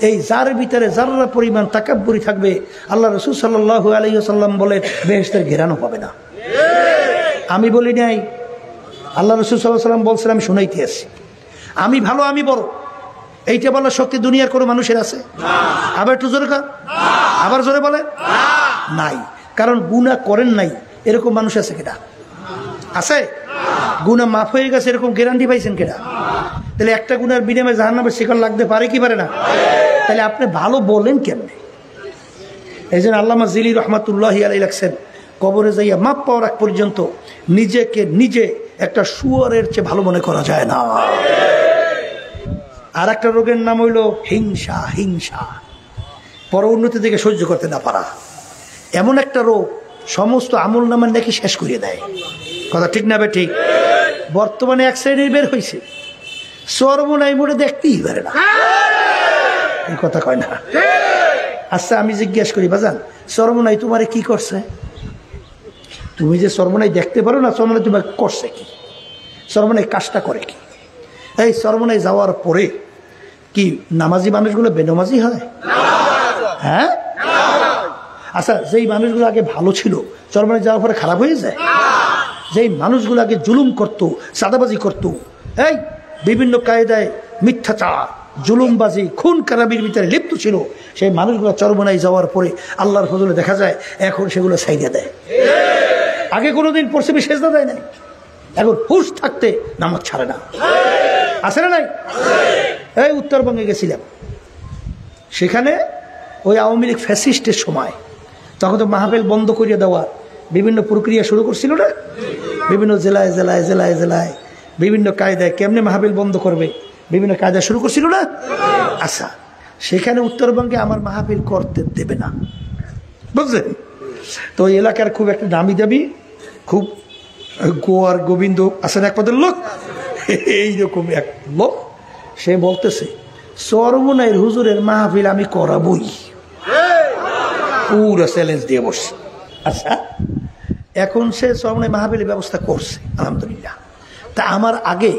এই যার ভিতরে যারা পরিমাণ তাকাব্বুরি থাকবে, আল্লাহ রাসূল সাল্লাল্লাহু আলাইহি ওয়াসাল্লাম বলেন বেহেশতের ঘেরানো পাবে না। আমি বলি নাই, আল্লাহ রাসূল সাল্লাল্লাহু আলাইহি ওয়াসাল্লাম বলছেন, আমি শুনাইতে আছি। আমি ভালো, আমি বড়, এইটা বলার শক্তি দুনিয়ার কোনো মানুষের আছে? আবার একটু জোরে কর, আবার জোরে বলে নাই। কারণ গুনাহ করেন নাই এরকম মানুষ আছে কেডা? আছে? গুনাহ মাফ হয়ে গেছে এরকম গ্যারান্টি পাইছেন কেডা? তাহলে একটা গুনার বিনিময়ে জাহান্নামের শিকার লাগতে পারে কি পারে না? তাহলে আপনি ভালো বলেন কেমনে? এই জন্য আল্লামা জিলি রহমাতুল্লাহি আলাইহি লিখছেন, কবরে যাইয়া মাপ পাওয়ার আগ পর্যন্ত নিজেকে নিজে একটা শুয়োরের চেয়ে ভালো মনে করা যায় না। আর একটা রোগের নাম হইল হিংসা। হিংসা, পর উন্নতি থেকে সহ্য করতে না পারা, এমন একটা রোগ সমস্ত আমল নামার নাকি শেষ করিয়ে দেয়। কথা ঠিক না? বে ঠিক। বর্তমানে এক শ্রেণীর বের হয়েছে, সর্বনাই মোড়ে দেখতেই পারে না। এই কথা কয় না? আচ্ছা, আমি জিজ্ঞাসা করি, বাজান, সর্বনাই তোমারে কি করছে? তুমি যে সর্বনাই দেখতে পারো না, সর্বনাই তোমার করছে কি? সর্বনাই কাজটা করে কি? এই সর্বনাই যাওয়ার পরে কি নামাজি মানুষগুলো বেনামাজি হয়? হ্যাঁ? আচ্ছা, যেই মানুষগুলো আগে ভালো ছিল সর্বনাই যাওয়ার পরে খারাপ হয়ে যায়? যেই মানুষগুলো আগে জুলুম করতো, চাঁদাবাজি করতো, এই বিভিন্ন কায়দায় মিথ্যাচার, জুলুমবাজি খুন খারাপির ভিতরে লিপ্ত ছিল, সেই মানুষগুলো চরমনায় যাওয়ার পরে আল্লাহর ফজলে দেখা যায় এখন সেগুলো সাইডে দেয়। আগে কোনোদিন পশ্চিমে সেজদা দেয় নাই, এখন হুশ থাকতে নামাজ ছাড়ে না। আছে না নাই? এই উত্তরবঙ্গে গেছিলাম, সেখানে ওই আওয়ামী লীগ ফ্যাসিস্টের সময় তখন তো মাহফিল বন্ধ করিয়ে দেওয়া বিভিন্ন প্রক্রিয়া শুরু করছিল না, বিভিন্ন জেলায় জেলায় জেলায় জেলায় বিভিন্ন কায়দায় কেমনে মাহফিল বন্ধ করবে বিভিন্ন কায়দা শুরু করছিল না। আচ্ছা, সেখানে উত্তরবঙ্গে আমার মাহফিল করতে দেবে না, বুঝলেন? তো ওই এলাকার খুব একটা দামি দাবি, খুব গোয়ার গোবিন্দ আছেন এক পদের লোক, এইরকম এক লোক, সে বলতেছে চরমনাইয়ের হুজুরের মাহফিল আমি করাবই, পুরো চ্যালেঞ্জ দিয়ে বসছে। আচ্ছা, এখন সে চরমনাই মাহফিলের ব্যবস্থা করছে আলহামদুলিল্লাহ। তা আমার আগে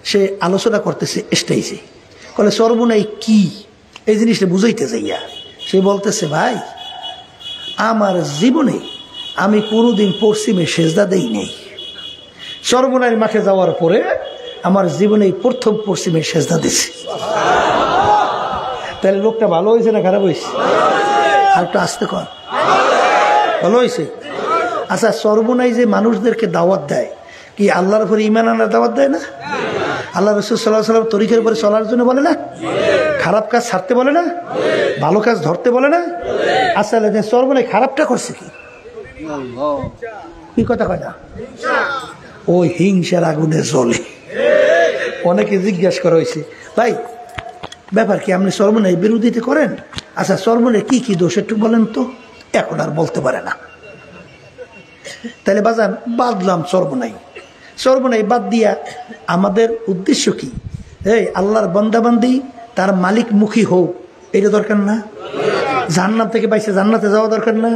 সে আলোচনা করতেছে স্টেজে, বলে চরমনাই কি এই জিনিসটা বুঝাইতে যাইয়া সে বলতেছে, ভাই আমার জীবনে আমি কোনোদিন পশ্চিমে সেজদা দেই নেই, চরমনাইয়ের মাঠে যাওয়ার পরে আমার জীবনে প্রথম পশ্চিমে সেজদা দিছি। তাহলে লোকটা ভালো হয়েছে না খারাপ হয়েছে? আর একটু আসতে কর, ভালো হয়েছে। আচ্ছা, চরমনাই যে মানুষদেরকে দাওয়াত দেয়, কি আল্লাহর উপরে ঈমান আনার দাওয়াত দেয় না? আল্লাহ রাসূল সাল্লাল্লাহু আলাইহি ওয়াসাল্লাম তরিকার উপরে চলার জন্য বলে না? খারাপ কাজ ছাড়তে বলে না? ভালো কাজ ধরতে বলে না? আচ্ছা, চরমনাই খারাপটা করছে কি? কি কথা কয় না? ওই হিংসার আগুনে জ্বলে। অনেকে জিজ্ঞাসা করা হয়েছে, ভাই ব্যাপার কি, আপনি চরমনাই বিরোধিতা করেন? আচ্ছা, চরমনাই কি কি দোষ একটু বলেন তো। এখন আর বলতে পারে না। তাহলে বাজান বাদলাম চরমনাই, চরমনাই বাদ দিয়া আমাদের উদ্দেশ্য কি? এই আল্লাহর বান্দাবান্দি তার মালিক মুখী হোক, এটা দরকার না? জান্নাত থেকে পাইছে জান্নাতে যাওয়া দরকার না?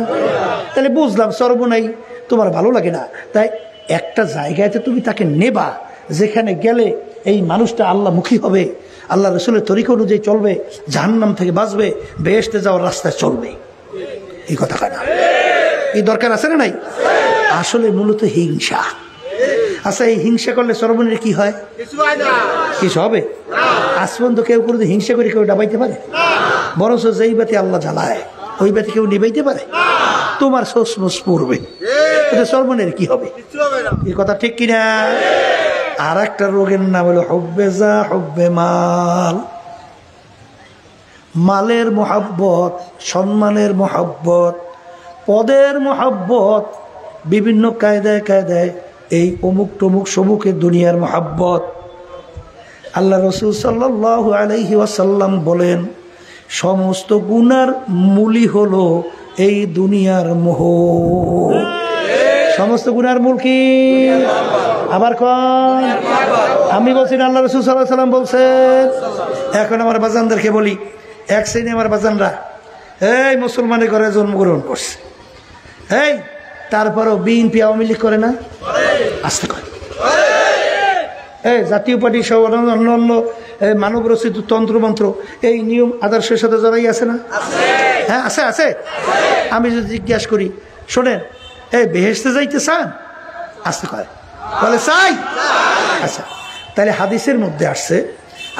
তাহলে বুঝলাম চরমনাই তোমার ভালো লাগে না, তাই একটা জায়গাতে তুমি তাকে নেবা যেখানে গেলে এই মানুষটা আল্লাহ মুখী হবে, আল্লাহ রসুলের তরিকা অনুযায়ী চলবে, জাহান্নাম থেকে বাঁচবে, বেহেশতে যাওয়ার রাস্তায় চলবে। এই কথা কয় না? এই দরকার আছে না নাই? আসলে মূলত হিংসা। আচ্ছা, এই হিংসা করলে চরমনাইয়ের কি হয়? কিছু হবে? আজ পর্যন্ত কেউ কোনো হিংসা করে কেউ ডাবাইতে পারে? বরঞ্চ যেই বাতি আল্লাহ জ্বালায় ওই বাতি কেউ নিবাইতে পারে? তোমার সোসমোস পড়বে, এটা চরমনাইয়ের কি হবে? এই কথা ঠিক কিনা? আর একটা রোগের নাম হলো হুব্বে যা হুব্বে মাল। মালের মহাব্বত, সম্মানের মহাব্বত, পদের মহাব্বত, বিভিন্ন কায়দায় কায়দায় এই অমুক টমুক সমুখের দুনিয়ার মহাব্বত। আল্লাহ রসুল সাল্লাল্লাহু আলাইহি ওয়াসাল্লাম বলেন, সমস্ত গুনার মূলই হলো এই দুনিয়ার মোহ। সমস্ত গুনার মূল কি? আবার কোন? আমি বলছি না, আল্লাহ রাসূল সাল্লাল্লাহু আলাইহি ওয়াসাল্লাম বলছেন। এখন আমার বাজানদেরকে বলি, এক শ্রেণী আমার বাজানরা এই মুসলমানের ঘরে জন্মগ্রহণ করছে, এই তারপরও বিএনপি আওয়ামী লীগ করে না? আসতে করে। এই জাতীয় পার্টি সহ অন্য অন্য মানব রচিত তন্ত্রমন্ত্র এই নিয়ম আদর্শের সাথে জড়াই আছে না? হ্যাঁ, আছে আছে। আমি যদি জিজ্ঞাসা করি, শোনেন এই বেহেশতে যাইতে চান? আসতে করে, বলে চাই। আচ্ছা, তাহলে হাদিসের মধ্যে আসছে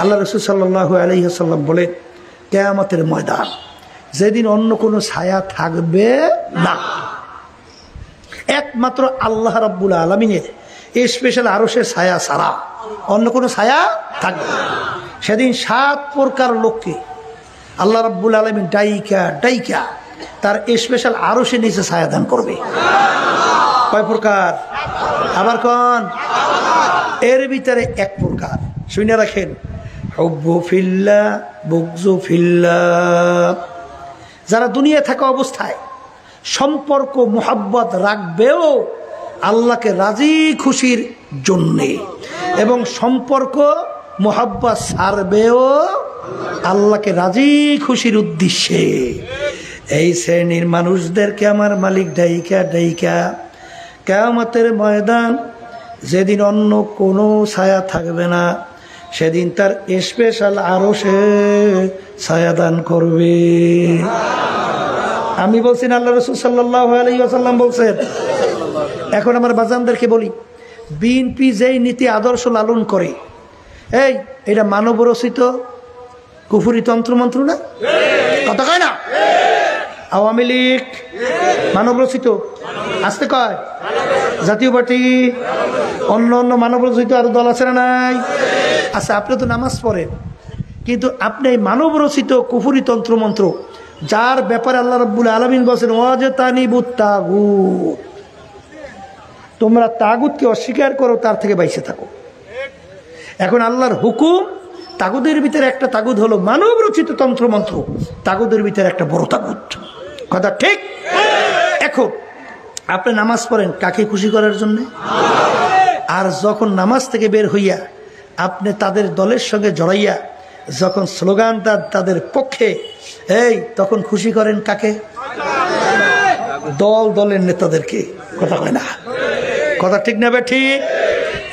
আল্লাহ রাসূল সাল্লাল্লাহু আলাইহি ওয়াসাল্লাম বলেন, কিয়ামতের ময়দান যেদিন অন্য কোনো ছায়া থাকবে না, একমাত্র আল্লাহ রাব্বুল আলামিনের এই স্পেশাল আরশের ছায়া ছাড়া অন্য কোনো ছায়া থাকবে না। সেদিন 7 প্রকার লোককে আল্লাহ রাব্বুল আলামিন ডাইকা ডাইকা তার স্পেশাল আরশের নিচে ছায়া দান করবে। কয় প্রকার? আবার কোন? এর ভিতরে এক প্রকার শুনে রাখেন, হুব্বু ফিল্লাহ বুগযু ফিল্লাহ। যারা দুনিয়া থাকা অবস্থায় সম্পর্ক মোহাব্বত রাখবেও আল্লাহকে রাজি খুশির জন্যে, এবং সম্পর্ক মোহাব্বত ছাড়বেও আল্লাহকে রাজি খুশির উদ্দেশ্যে, এই শ্রেণীর মানুষদেরকে আমার মালিক ডাইকা ডাইকা কিয়ামতের ময়দান যেদিন অন্য কোনো ছায়া থাকবে না, সেদিন তার স্পেশাল আরশে ছায়া দান করবে। আমি বলছি না, আল্লাহ রাসূল সাল্লাল্লাহু আলাইহি ওয়াসাল্লাম বলছেন। এখন আমার বাজানদেরকে বলি, বিএনপি যেই নীতি আদর্শ লালন করে এই এটা মানব রচিত কুফুরি তন্ত্রমন্ত্র না? কথা কয় না? আওয়ামী লীগ মানব রচিত, আসতে কয় জাতীয় পার্টি, অন্য অন্য মানব রচিত আরো দল আছে না নাই? আচ্ছা, আপনি তো নামাজ পড়েন, কিন্তু আপনি এই মানব রচিত কুফুরি তন্ত্রমন্ত্র যার ব্যাপারে আল্লাহ রাব্বুল আলামিন বলেছেন ওয়াজতানিবুত তাগুত, তোমরা তাগুতকে অস্বীকার করো, তার থেকে বাইসে থাকো। এখন আল্লাহর হুকুম, তাগুদের ভিতরে একটা তাগুদ হলো মানব রচিত তন্ত্রমন্ত্র, তাগুদের ভিতরে একটা বড় তাগুদ। কথা ঠিক? এখন আপনি নামাজ পড়েন কাকে খুশি করার জন্য? আর যখন নামাজ থেকে বের হইয়া আপনি তাদের দলের সঙ্গে জড়াইয়া যখন স্লোগান তাদের পক্ষে, এই তখন খুশি করেন কাকে? দলের নেতাদেরকে। কথা কয় না? কথা ঠিক না? ঠিক।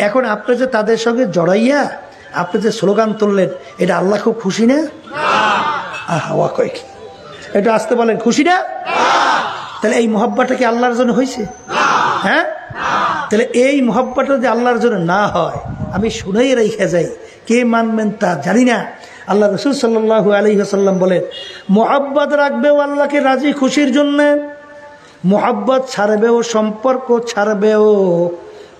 এখন আপনি যে তাদের সঙ্গে জড়াইয়া আপনি যে স্লোগান তুললেন, এটা আল্লাহ খুব খুশি না? হাওয়া কয় কি? এটা আসতে বলেন, খুশি না? তাহলে এই মহব্বতটা কি আল্লাহর জন্য হয়েছে? হ্যাঁ, তাহলে এই মহব্বতটা যদি আল্লাহর জন্য না হয়, আমি শুনেই রেখে যাই, কে মানবেন তা জানি না। আল্লাহ রাসূল সাল্লাল্লাহু আলাইহি ওয়াসাল্লাম বলেন, মহব্বত রাখবেও আল্লাহকে রাজি খুশির জন্য, মহব্বত ছাড়বেও, সম্পর্ক ছাড়বেও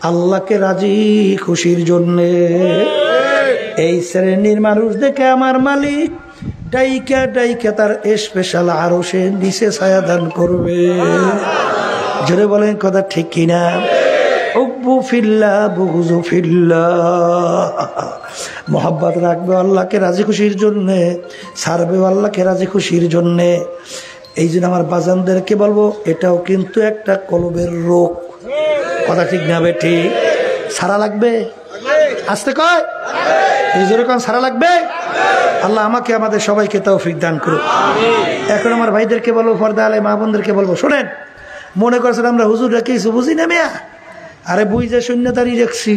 আল্লাহকে রাজি খুশির জন্যে। এই শ্রেণীর মানুষ দেখে আমার মালিক ডাইকা ডাইকা তার স্পেশাল আরশে নিচে ছায়া দান করবে। জোরে বলেন কথা ঠিক কিনা? হুব্বু ফিল্লাহ বুগযু ফিল্লাহ, মোহাব্বত রাখবে আল্লাহকে রাজি খুশির জন্যে, ছাড়বে আল্লাহকে রাজি খুশির জন্যে। এই জন্য আমার বাজানদেরকে বলবো, এটাও কিন্তু একটা কলবের রোগ। কথা ঠিক না বেঠি? সারা লাগবে, আসতে কয় এই যেরকম সারা লাগবে। আল্লাহ আমাকে আমাদের সবাইকে তৌফিক দান করুন। এখন আমার ভাইদেরকে বলবো, পর্দা আলে মা বোনদেরকে বলবো, শোনেন, মনে করছেন আমরা হুজুররা কিছু বুঝি না মেয়া? আরে বুঝে শূন্য দাঁড়িয়ে রাখছি,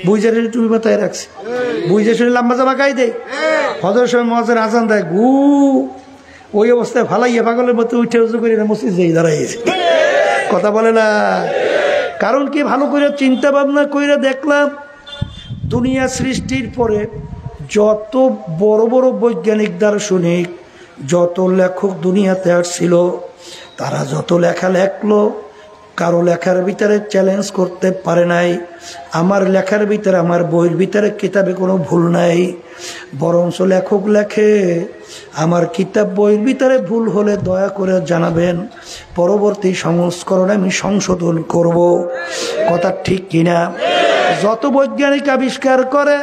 বুঝে তুমি মাথায় রাখছি, বুঝে শুনে লম্বা জামা গাই দেয়, হজর সময় মজের আজান দেয়, গু ওই অবস্থায় ভালাইয়া পাগলের মতো উঠে উজু করে মসজিদ যাই দাঁড়াইছে। কথা বলে না। কারণ কি, ভালো করে চিন্তা ভাবনা করে দেখলাম, দুনিয়া সৃষ্টির পরে যত বড় বড় বৈজ্ঞানিক দার্শনিক, যত লেখক দুনিয়াতে আসছিল, তারা যত লেখা লেখলো, কারো লেখার ভিতরে চ্যালেঞ্জ করতে পারে নাই। আমার লেখার ভিতরে, আমার বইয়ের ভিতরে, কিতাবে কোনো ভুল নাই। বরঞ্চ লেখক লেখে, আমার কিতাব বইয়ের ভিতরে ভুল হলে দয়া করে জানাবেন, পরবর্তী সংস্করণে আমি সংশোধন করব। কথা ঠিক কিনা? যত বৈজ্ঞানিক আবিষ্কার করে,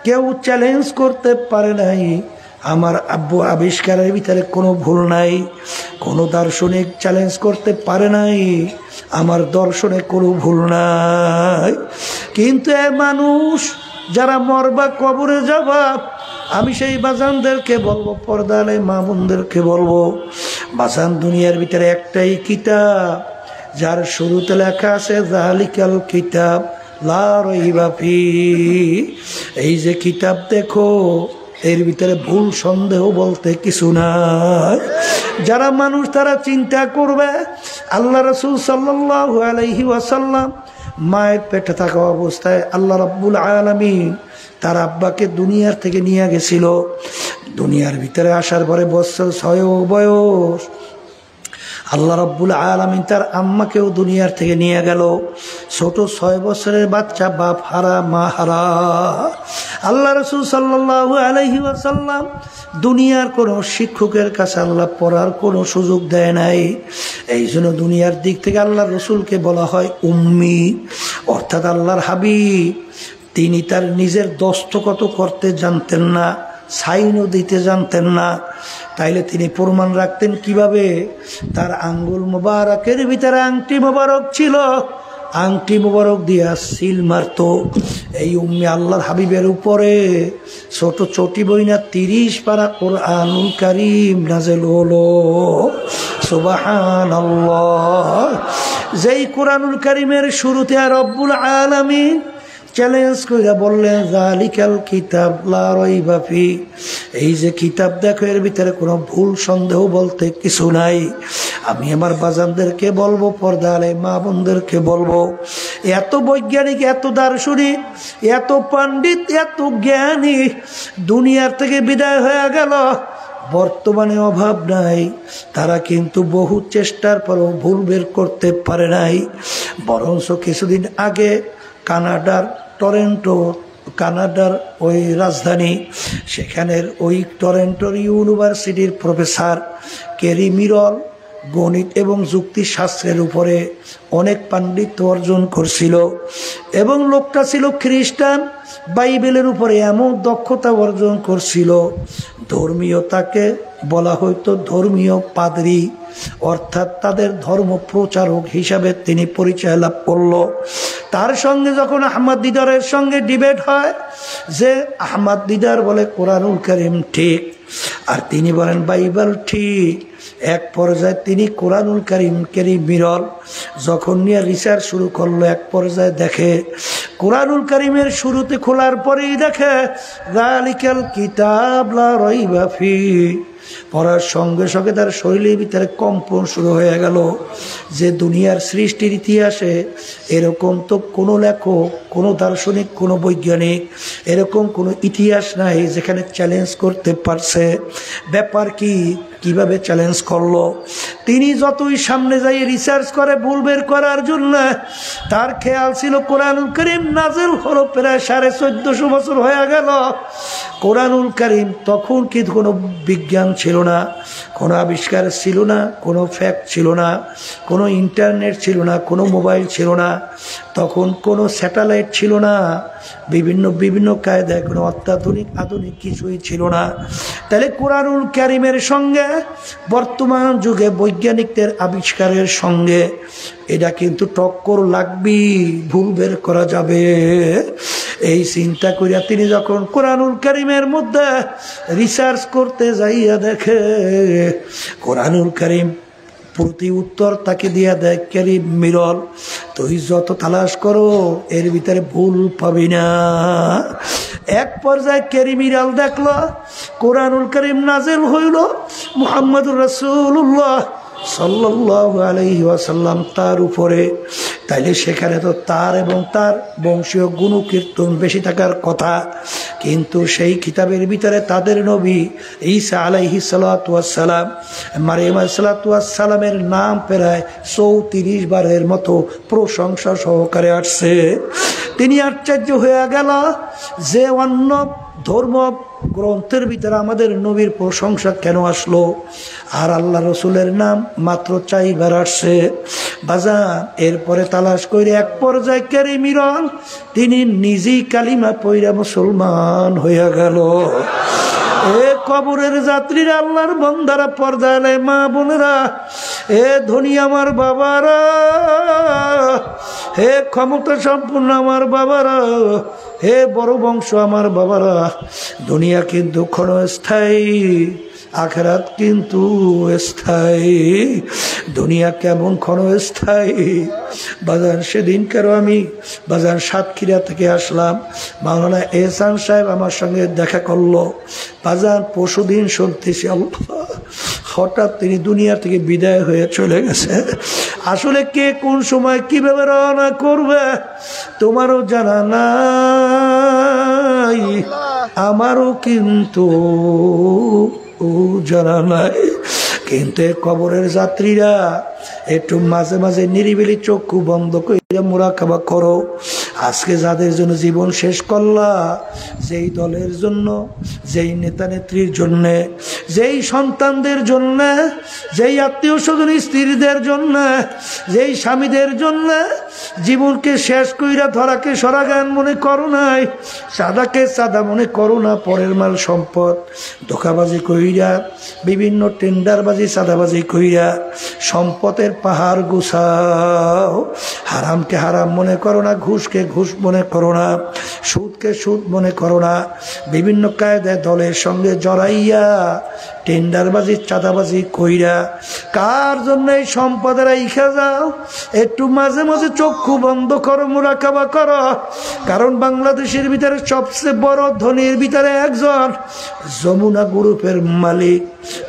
কেউ চ্যালেঞ্জ করতে পারে নাই আমার আব্বু আবিষ্কারের ভিতরে কোনো ভুল নাই। কোনো দার্শনিক চ্যালেঞ্জ করতে পারে নাই আমার দর্শনে কোনো ভুল নাই। কিন্তু এ মানুষ যারা মরবা, কবরে যাবা, আমি সেই বাজানদেরকে বলবো, পর্দালে মা বোনদেরকে বলবো, বাজান দুনিয়ার ভিতরে একটাই কিতাব, যার শুরুতে লেখা আছে যালিকাল কিতাব লা রাইবা ফীহ। এই যে কিতাব দেখো, এর ভিতরে ভুল সন্দেহ বলতে কিছু নাই। যারা মানুষ তারা চিন্তা করবে, আল্লাহ রাসূল সাল্লাল্লাহু আলাইহি ওয়াসাল্লাম মায়ের পেটে থাকা অবস্থায় আল্লাহ রাব্বুল আলামিন তার আব্বাকে দুনিয়ার থেকে নিয়ে গেছিল। দুনিয়ার ভিতরে আসার পরে বছর 6 বয়স, আল্লাহ রাব্বুল আলামিন তার আম্মাকেও দুনিয়ার থেকে নিয়ে গেল। ছোট 6 বছরের বাচ্চা, বাপ হারা, মা হারা। আল্লাহ রাসূল সাল্লাল্লাহু আলাইহি ওয়াসাল্লাম দুনিয়ার কোনো শিক্ষকের কাছে আল্লাহ পড়ার কোনো সুযোগ দেয় নাই। এই জন্য দুনিয়ার দিক থেকে আল্লাহ রসুলকে বলা হয় উম্মি, অর্থাৎ আল্লাহর হাবিব। তিনি তার নিজের দস্তখত করতে জানতেন না, সাইনও দিতে জানতেন না। তাইলে তিনি প্রমাণ রাখতেন কিভাবে? তার আঙ্গুল মোবারকের ভিতরে আংটি মোবারক ছিল, আংটি মোবারক দিয়া সিল মারত। এই উম্মি আল্লাহর হাবিবের উপরে ছোট চটি বইনা 30 পারা কোরআনুল কারীম নাযিল হলো। সুবহানাল্লাহ। যেই কোরআনুল কারীমের শুরুতে রব্বুল আলামিন চ্যালেঞ্জ কইরা বললেন যালিকাল কিতাব লা রাইবা ফি, এই যে কিতাব দেখো এর ভিতরে কোনো ভুল সন্দেহ বলতে কিছু নাই। আমি আমার বাজানদেরকে বলবো, পর্দা আলে মা বোনদেরকে বলবো, এত বৈজ্ঞানিক, এত দার্শনিক, এত পণ্ডিত, এত জ্ঞানী দুনিয়ার থেকে বিদায় হয়ে গেল, বর্তমানে অভাব নাই, তারা কিন্তু বহু চেষ্টার পরও ভুল বের করতে পারে নাই। বরঞ্চ কিছুদিন আগে কানাডার টরেন্টো, কানাডার ওই রাজধানী, সেখানের ওই টরেন্টোর ইউনিভার্সিটির প্রফেসর কেরি মিরল গণিত এবং যুক্তিশাস্ত্রের উপরে অনেক পাণ্ডিত্য অর্জন করছিল, এবং লোকটা ছিল খ্রিস্টান। বাইবেলের উপরে এমন দক্ষতা অর্জন করছিল, ধর্মীয়তাকে বলা হয়তো ধর্মীয় পাদ্রী, অর্থাৎ তাদের ধর্ম প্রচারক হিসাবে তিনি পরিচয় লাভ করলো। তার সঙ্গে যখন আহমদ দিদারের সঙ্গে ডিবেট হয়, যে আহমদ দিদার বলে কোরআনুল কারীম ঠিক, আর তিনি বলেন বাইবেল ঠিক। এক পর্যায়ে তিনি কোরআনুল কারীম কেরি মিরল যখন নিয়ে রিসার্চ শুরু করলো, এক পর্যায়ে দেখে কোরআনুল কারীমের শুরুতে খোলার পরেই দেখে যালিকাল কিতাব লা রাইবা ফি, পড়ার সঙ্গে সঙ্গে তার শরীরের ভিতরে কম্পন শুরু হয়ে গেল, যে দুনিয়ার সৃষ্টির ইতিহাসে এরকম তো কোনো লেখক, কোনো দার্শনিক, কোনো বৈজ্ঞানিক, এরকম কোনো ইতিহাস নাই যেখানে চ্যালেঞ্জ করতে পারছে। ব্যাপার কি, কিভাবে চ্যালেঞ্জ করলো? তিনি যতই সামনে যাই রিসার্চ করে ভুল বের করার জন্য, তার খেয়াল ছিল কোরআনুল কারীম নাজিল হলো প্রায় 1450 বছর হয়ে গেল। কোরআনুল কারীম তখন কি কোনো বিজ্ঞান ছিল না, কোনো আবিষ্কার ছিল না, কোনো ফ্যাক্ট ছিল না, কোনো ইন্টারনেট ছিল না, কোনো মোবাইল ছিল না, তখন কোনো স্যাটেলাইট ছিল না, বিভিন্ন কায়দায় কোনো অত্যাধুনিক আধুনিক কিছুই ছিল না। তাহলে কোরআনুল কারীমের সঙ্গে বর্তমান যুগে বৈজ্ঞানিকদের আবিষ্কারের সঙ্গে এটা কিন্তু টক্কর লাগবে, ভুল বের করা যাবে। এই চিন্তা করিয়া তিনি যখন কোরআনুল কারীমের মধ্যে রিসার্চ করতে যাইয়া দেখে কোরআনুল কারীম প্রতি উত্তর তাকে দিয়া দেয় কেরি মিরল, তুই যত তালাশ করো এর ভিতরে ভুল পাবি না। এক পর্যায়ে কেরি মিরল দেখলো কোরআনুল কারীম নাজিল হইল মুহাম্মদুর রাসূলুল্লাহ সাল্লাল্লাহু আলাইহি ওয়াসাল্লাম তার উপরে, তাইলে সেখানে তো তার এবং তার বংশীয় গুণকীর্তন বেশি থাকার কথা, কিন্তু সেই কিতাবের ভিতরে তাদের নবী ঈসা আলাইহিস সালাতু ওয়াস সালাম, মারিয়াম আলাইহিস সালাতু ওয়াস সালামের নাম প্রায় 34 বারের মতো প্রশংসা সহকারে আসছে। তিনি আশ্চর্য হয়ে গেল যে অন্য ধর্ম গ্রন্থের ভিতরে আমাদের নবীর প্রশংসা কেন আসলো, আর আল্লাহ রসুলের নাম মাত্র 4 বার আসছে। বাজান এরপরে তালাশ করে এক পর্যায়ে কেরি মিরল তিনি নিজেই কালিমা পয়রা মুসলমান হইয়া গেল। এ কবরের যাত্রীরা, আল্লাহর বন্দারা, পর্দালে মা বোনেরা, এ ধনী আমার বাবারা, হে ক্ষমতা সম্পূর্ণ আমার বাবারা, হে বড় বংশ আমার বাবারা, দুনিয়া কিন্তু ক্ষণস্থায়ী, আখিরাত কিন্তু স্থায়ী। দুনিয়া কেমন ক্ষণস্থায়ী বাজান, সেদিনকারও আমি বাজান সাতক্ষীরা থেকে আসলাম, মাওলানা এহসান সাহেব আমার সঙ্গে দেখা করলো। বাজান পরশুদিন শুনতেছি আল্লাহ হঠাৎ তিনি দুনিয়া থেকে বিদায় হয়ে চলে গেছে। আসলে কে কোন সময় কিভাবে রওনা করবে তোমারও জানা নাই, আমারও কিন্তু জানা নাই। কিন্তু কবরের যাত্রীরা একটু মাঝে মাঝে নিরিবিলি চক্ষু বন্ধ করে মুরাকাবা করো। আজকে যাদের জন্য জীবন শেষ করলা, যেই দলের জন্য, যেই নেতা নেত্রীর জন্য, যেই সন্তানদের জন্য, যেই আত্মীয় স্বজন স্ত্রীদের জন্য, যেই স্বামীদের জন্য জীবনকে শেষ কইরা ধরাকে সরাগান মনে করো নাই, সাদাকে সাদা মনে করো না, পরের মাল সম্পদ ধোকাবাজি কইরা, বিভিন্ন টেন্ডারবাজি সাদাবাজি কইরা সম্পদের পাহাড় গুছাও। হারামকে হারাম মনে করো না, ঘুষকে ঘুষ মনে করো না, সুদকে সুদ মনে করো না, বিভিন্ন কায়দায় দলের সঙ্গে জড়াইয়া টেন্ডারবাজি চাঁদাবাজি কইরা কার জন্য এই সম্পদের রাইখা যাও? একটু মাঝে মাঝে চক্ষু বন্ধ করো, মুরাকাবা করো। কারণ বাংলাদেশের ভিতরে সবচেয়ে বড় ধনীর ভিতরে একজন যমুনা গ্রুপের মালিক।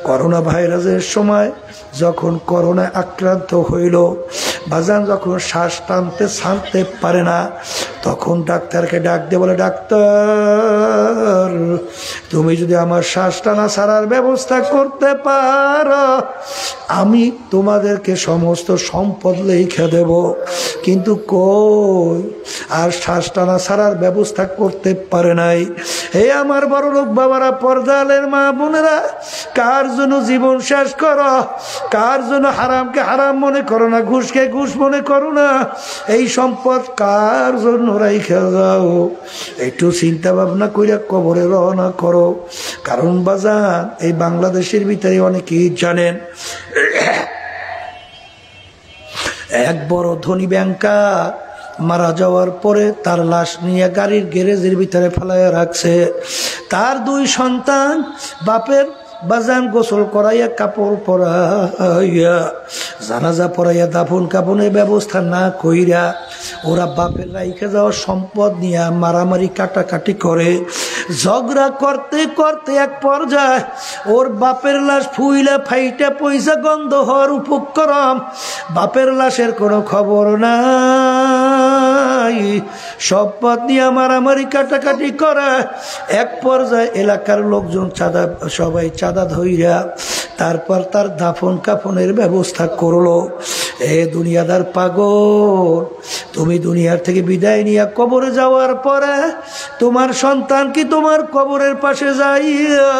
করোনা ভাইরাসের সময় যখন করোনায় আক্রান্ত হইল, বাজান যখন শ্বাস টানতে ছাড়তে পারে না, তখন ডাক্তারকে ডাক দিয়ে বলে, ডাক্তার তুমি যদি আমার শ্বাস টানা ছাড়ার ব্যবস্থা করতে পারো, আমি তোমাদেরকে সমস্ত সম্পদ লিখে দেব। কিন্তু কই, আর শ্বাস টানা ছাড়ার ব্যবস্থা করতে পারে নাই। হে আমার বড় লোক বাবারা, পর্দালের মা বোনেরা, কার জন্য জীবন শেষ করো? কার জন্য হারামকে হারাম মনে করো না, ঘুষকে ঘুষ মনে করো না? এই সম্পদ কার জন্য রাইখা যাও? একটু চিন্তা ভাবনা কইরা কবরে রওনা করো। কারণ বাজান, এই বাংলাদেশের ভিতরে অনেকেই জানেন, এক বড় ধনী ব্যাংকার মারা যাওয়ার পরে তার লাশ নিয়ে গাড়ির গ্যারেজের ভিতরে ফেলাইয়া রাখছে। তার 2 সন্তান বাপের বাজান গোসল করাইয়া, কাপড় পরাইয়া, জানাজা পরাইয়া, দাফন কাফনের ব্যবস্থা না কইরা ওরা বাপের রাইখা যাওয়া সম্পদ নিয়ে মারামারি কাটাকাটি করে। ঝগড়া করতে করতে এক পর্যায়ে ওর বাপের লাশ ফুইলা ফাইটা পয়সা গন্ধ হওয়ার উপক্রম। বাপের লাশের কোনো খবর নাই, সম্পদ নিয়ে মারামারি কাটাকাটি করে। এক পর্যায়ে এলাকার লোকজন সবাই চাঁদা ধইরা তারপর তার দাফন কাফনের ব্যবস্থা করলো। এ দুনিয়াদার পাগল, তুমি দুনিয়ার থেকে বিদায় নিয়ে কবরে যাওয়ার পরে তোমার সন্তান কি তোমার কবরের পাশে যাইয়া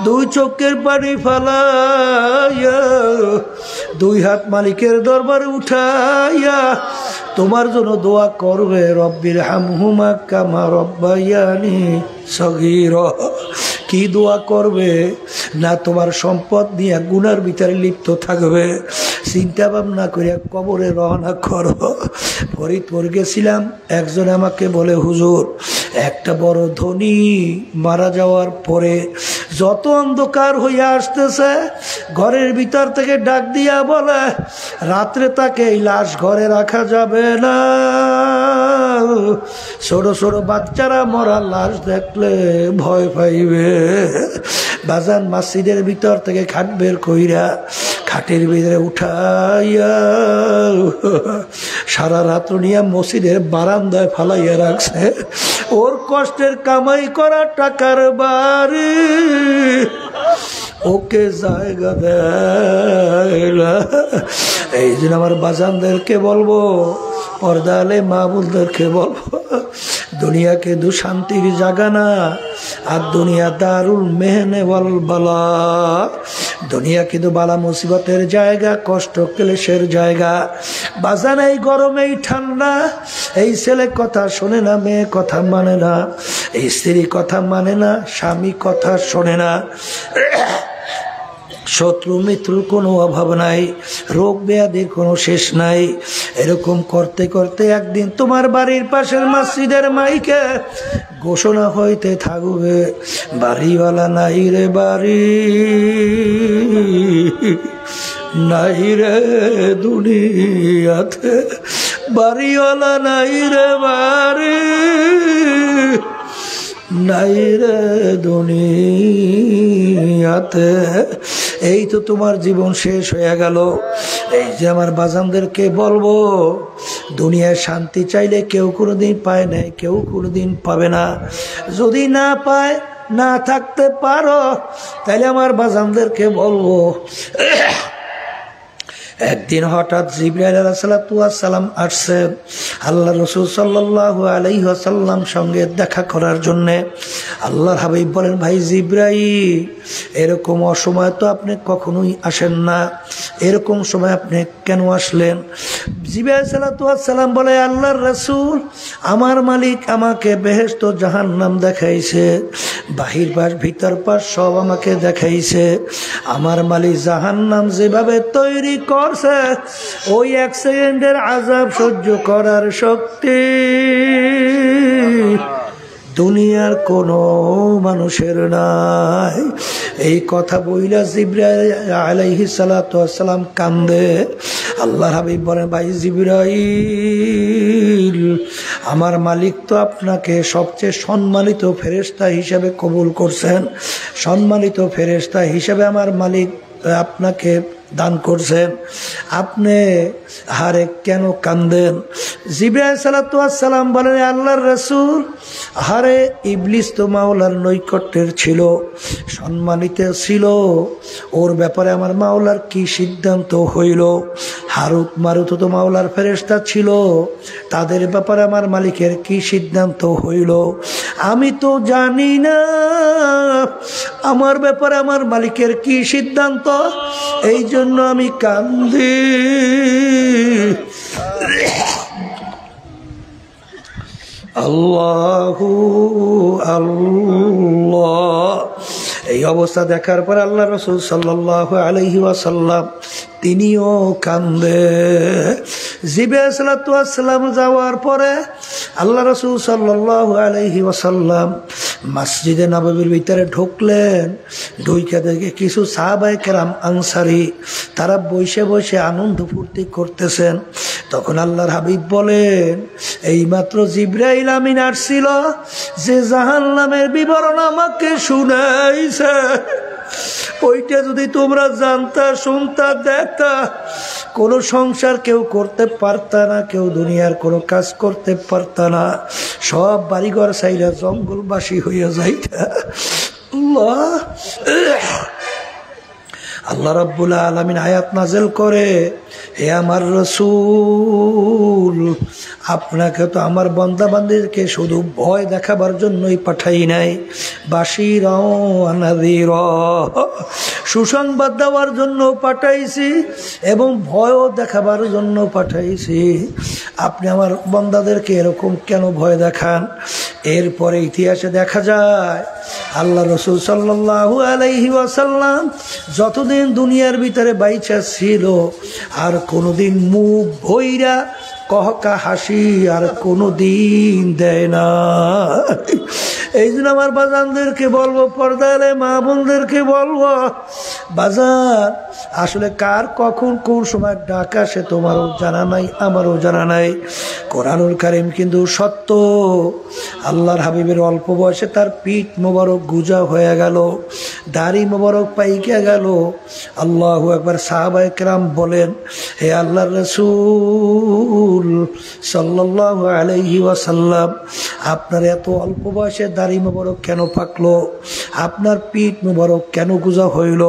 2 চোখের পানি ফালাইয়া 2 হাত মালিকের দরবারে উঠাইয়া তোমার জন্য দোয়া করবে, রব্বির হামহুমা কামা রব্বায়ানি সগীরা? কি দোয়া করবে? না তোমার সম্পদ নিয়ে গুনার ভিতরে লিপ্ত থাকবে। চিন্তা ভাবনা করে কবরে রওনা করো। ফরিদপুর গেছিলাম, একজন আমাকে বলে, হুজুর একটা বড় ধনী মারা যাওয়ার পরে যত অন্ধকার হইয়া আসতেছে, ঘরের ভিতর থেকে ডাক দিয়া বলে, রাত্রে তাকে এই লাশ ঘরে রাখা যাবে না। ছোট ছোট বাচ্চারা মরা লাশ দেখলে ভয় পাইবে। বাজান মসজিদের ভিতর থেকে খাট বের কইরা খাটের ভিতরে উঠাইয়া সারা রাত্র নিয়ে মসজিদের বারান্দায় ফালাইয়া রাখছে। ওর কষ্টের কামাই করা টাকার বাড়ি ওকে জায়গা দেয়। এই জন্য আমার বাজানদেরকে বলবো, পর্দালে মাহবুবদেরকে বলবো, দুনিয়াকে শান্তির জায়গা না, আর দুনিয়া দারুল মেহনে ওয়াল বালা। দুনিয়া কিন্তু বালা মুসিবতের জায়গা, কষ্ট ক্লেশের জায়গা। বাজান এই গরমে, এই ঠান্ডা, এই ছেলে কথা শোনে না, মেয়ে কথা মানে না, এই স্ত্রী কথা মানে না, স্বামী কথা শোনে না, শত্রু মিত্রুর কোনো অভাব নাই, রোগ ব্যাধির কোনো শেষ নাই। এরকম করতে করতে একদিন তোমার বাড়ির পাশের মসজিদের মাইকে ঘোষণা হইতে থাকবে, বাড়িওয়ালা নাই রে বাড়ি, নাই রে দুনিয়াতে, বাড়িওয়ালা নাই রে বাড়ি, নাই রে দুনিয়াতে। এই তো তোমার জীবন শেষ হয়ে গেল। এই যে আমার বাজানদেরকে বলবো, দুনিয়ায় শান্তি চাইলে কেউ কোনোদিন পায় নাই, কেউ কোনোদিন পাবে না। যদি না পায়, না থাকতে পারো, তাহলে আমার বাজানদেরকে বলবো, একদিন হঠাৎ জিবরাইল আলাইহিস সালাম আসছেন আল্লাহ রাসূল সাল্লাল্লাহু আলাইহি ওয়াসাল্লাম সঙ্গে দেখা করার জন্য। আল্লাহর হাবিব বলেন, ভাই জিবরাইল, এরকম অসময় তো আপনি কখনোই আসেন না, এরকম সময় আপনি কেন আসলেন? জিবরাইল সালাম বলে, আল্লাহর রাসূল, আমার মালিক আমাকে বেহেশত জাহান্নাম দেখাইছে, বাহির পাশ ভিতর পাশ সব আমাকে দেখাইছে। আমার মালিক জাহান্নাম যেভাবে তৈরি করছে, ওই 1 সেকেন্ডের আযাব সহ্য করার শক্তি দুনিয়ার কোনো মানুষের নাই। এই কথা বইলা জিবরাইল আলাইহিস সালাতু ওয়াস সালাম কান্দে। আল্লাহর হাবিব বলেন, ভাই জিবরাইল, আমার মালিক তো আপনাকে সবচেয়ে সম্মানিত ফেরেশতা হিসেবে কবুল করছেন, সম্মানিত ফেরেশতা হিসেবে আমার মালিক আপনাকে দান করছেন, আপনি হারে কেন কান্দেন? জিবরাইল সালাতু ওয়াস সালাম বলেন, আল্লাহর রাসূল, হারে ইবলিস তো মাওলার নৈকট্যের ছিল, সম্মানিত ছিল, ওর ব্যাপারে আমার মাওলার কি সিদ্ধান্ত হইল? হারুত মারুত তো মাওলার ফেরেশতা ছিল, তাদের ব্যাপারে আমার মালিকের কি সিদ্ধান্ত হইল? আমি তো জানি না আমার ব্যাপারে আমার মালিকের কি সিদ্ধান্ত, এই জন্য আমি কান্দি। আল্লাহু আল্লাহ। এই অবস্থা দেখার পর আল্লাহ রাসূল সাল্লাল্লাহু আলাইহি ওয়াসাল্লাম তিনিও কান্দে। জিবরাইল সালাতু ওয়াস সালাম যাওয়ার পরে আল্লাহ রাসূল সাল্লাল্লাহু আলাইহি ওয়াসাল্লাম মসজিদে নববীর ভিতরে ঢুকলেন। ঢুকে দেখে কিছু সাহাবায়ে কেরাম আনসারী তারা বসে বসে আনন্দ ফুর্তি করতেছেন। তখন আল্লাহর হাবিব বলেন, এইমাত্র জিবরাইল আমিন আসছিল, যে জাহান্নামের বিবরণ আমাকে শুনাইছে, ওইটা যদি তোমরা জানতা, শুনতা, দেখতা, কোনো সংসার কেউ করতে পারতা না, কেউ দুনিয়ার কোনো কাজ করতে পারতা না, সব বাড়িঘর সাইরা জঙ্গলবাসী হইয়া যাইতা। আল্লাহ রাব্বুল আলামিন আয়াত নাযিল করে, হে আমার রাসূল, আপনাকে তো আমার বান্দা বান্দীদেরকে শুধু ভয় দেখাবার জন্যই পাঠাই নাই, বাশীরা ওয়া নাযীরা, সুসংবাদ দেওয়ার জন্য পাঠাইছি এবং ভয়ও দেখাবার জন্য পাঠাইছি। আপনি আমার বান্দাদেরকে এরকম কেন ভয় দেখান? এরপরে ইতিহাসে দেখা যায় আল্লাহ রাসূল সাল্লাল্লাহু আলাইহি ওয়াসাল্লাম যতদিন দুনিয়ার ভিতরে বাইচা ছিল আর কোনোদিন মুখ ভইরা কহকা হাসি আর কোনোদিন দেয় না। এই জন্য আমার বাজানদেরকে বলবো, পর্দালে মা বোনদেরকে বলবো, বাজান আসলে কার কখন কোন সময় ডাক আসে তোমারও জানা নাই, আমারও জানা নাই। কোরআনুল কারীম কিন্তু সত্য। আল্লাহর হাবিবের অল্প বয়সে তার পিঠ মোবারক গুজা হয়ে গেল, দাড়ি মোবারক পাইকে গেল। আল্লাহু আকবার। সাহাবায়ে কেরাম বলেন, হে আল্লাহর রাসূল সাল্লাল্লাহু আলাইহি ওয়াসাল্লাম, আপনার এত অল্প বয়সে দাড়ি মোবারক কেন পাকলো? আপনার পিঠ মোবারক কেন গুজা হইল?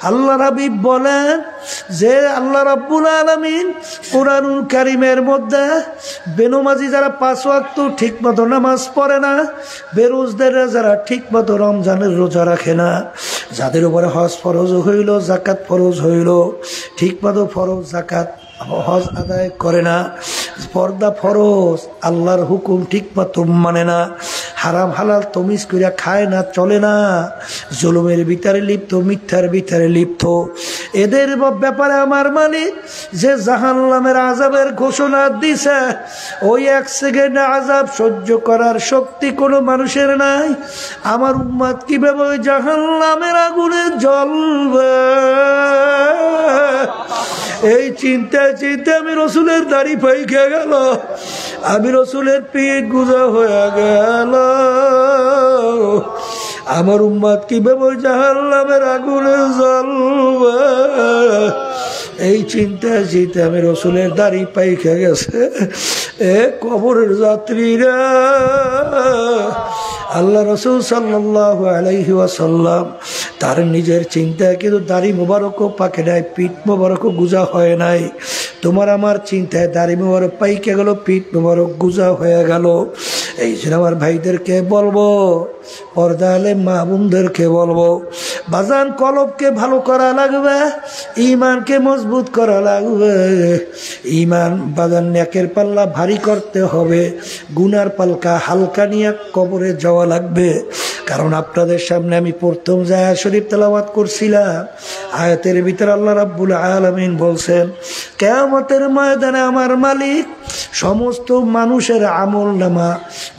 আল্লাহর হাবিব বলেন যে আল্লাহ রাব্বুল আলামিন কোরআনুল কারীমের মধ্যে বেনমাজি যারা 5 ওয়াক্ত ঠিকমতো নামাজ পড়ে না, বেরোজদের যারা ঠিকমতো রমজানের রোজা রাখে না, যাদের উপরে হজ ফরজ হইল, যাকাত ফরজ হইল, ঠিকমতো ফরজ যাকাত হজ আদায় করে না, পর্দা ফরজ আল্লাহর হুকুম ঠিকমতো মানে না, হারাম হালাল তমিজ কইরা খায় না, চলে না, জুলুমের ভিতরে লিপ্ত, মিথ্যার ভিতরে লিপ্ত, এদের ব্যাপারে আমার মালিক যে জাহান্নামের আযাবের ঘোষণা দিছে, ওই 1 সেকেন্ড আযাব সহ্য করার শক্তি কোনো মানুষের নাই। আমার উম্মত কিভাবে ওই জাহান্নামের আগুনে জ্বলবে? এই চিন্তায় চিন্তায় আমি রসুলের দাড়ি পাইকে গেল, আমি রসুলের পিঠ গুজা হয়ে গেল। আমার উম্মত কিভাবে জাহান্নামের আগুনে জ্বলবে? এই চিন্তায় চিন্তায় আমি রসুলের দাড়ি পাইকে গেছে। এ কবরের যাত্রীরা, আল্লাহ রাসূল সাল্লাল্লাহু আলাইহি ওয়াসাল্লাম তার নিজের চিন্তায় কিন্তু দাড়ি মোবারকও পাকে নাই, পিঠ মোবারকও গুজা হয় নাই। তোমার আমার চিন্তায় দাড়ি মোবারক পাইকে গেল, পিঠ মোবারক গুজা হয়ে গেল। এই জন্য আমার ভাইদেরকে বলবো, পর্দালে মা বোনদেরকে বলবো, বাজান কলবকে ভালো করা লাগবে, ইমানকে মজবুত করা লাগবে। ইমান বাজান নেকের পাল্লা ভারী করতে হবে, গুনার পাল্কা হালকা নিয়ে কবরে যাওয়া লাগবে। কারণ আপনাদের সামনে আমি প্রথম যে আয়াত শরীফ তেলাওয়াত করছিলাম, আয়াতের ভিতরে আল্লাহ রাব্বুল আলামিন বলছেন, কিয়ামতের ময়দানে আমার মালিক সমস্ত মানুষের আমল নামা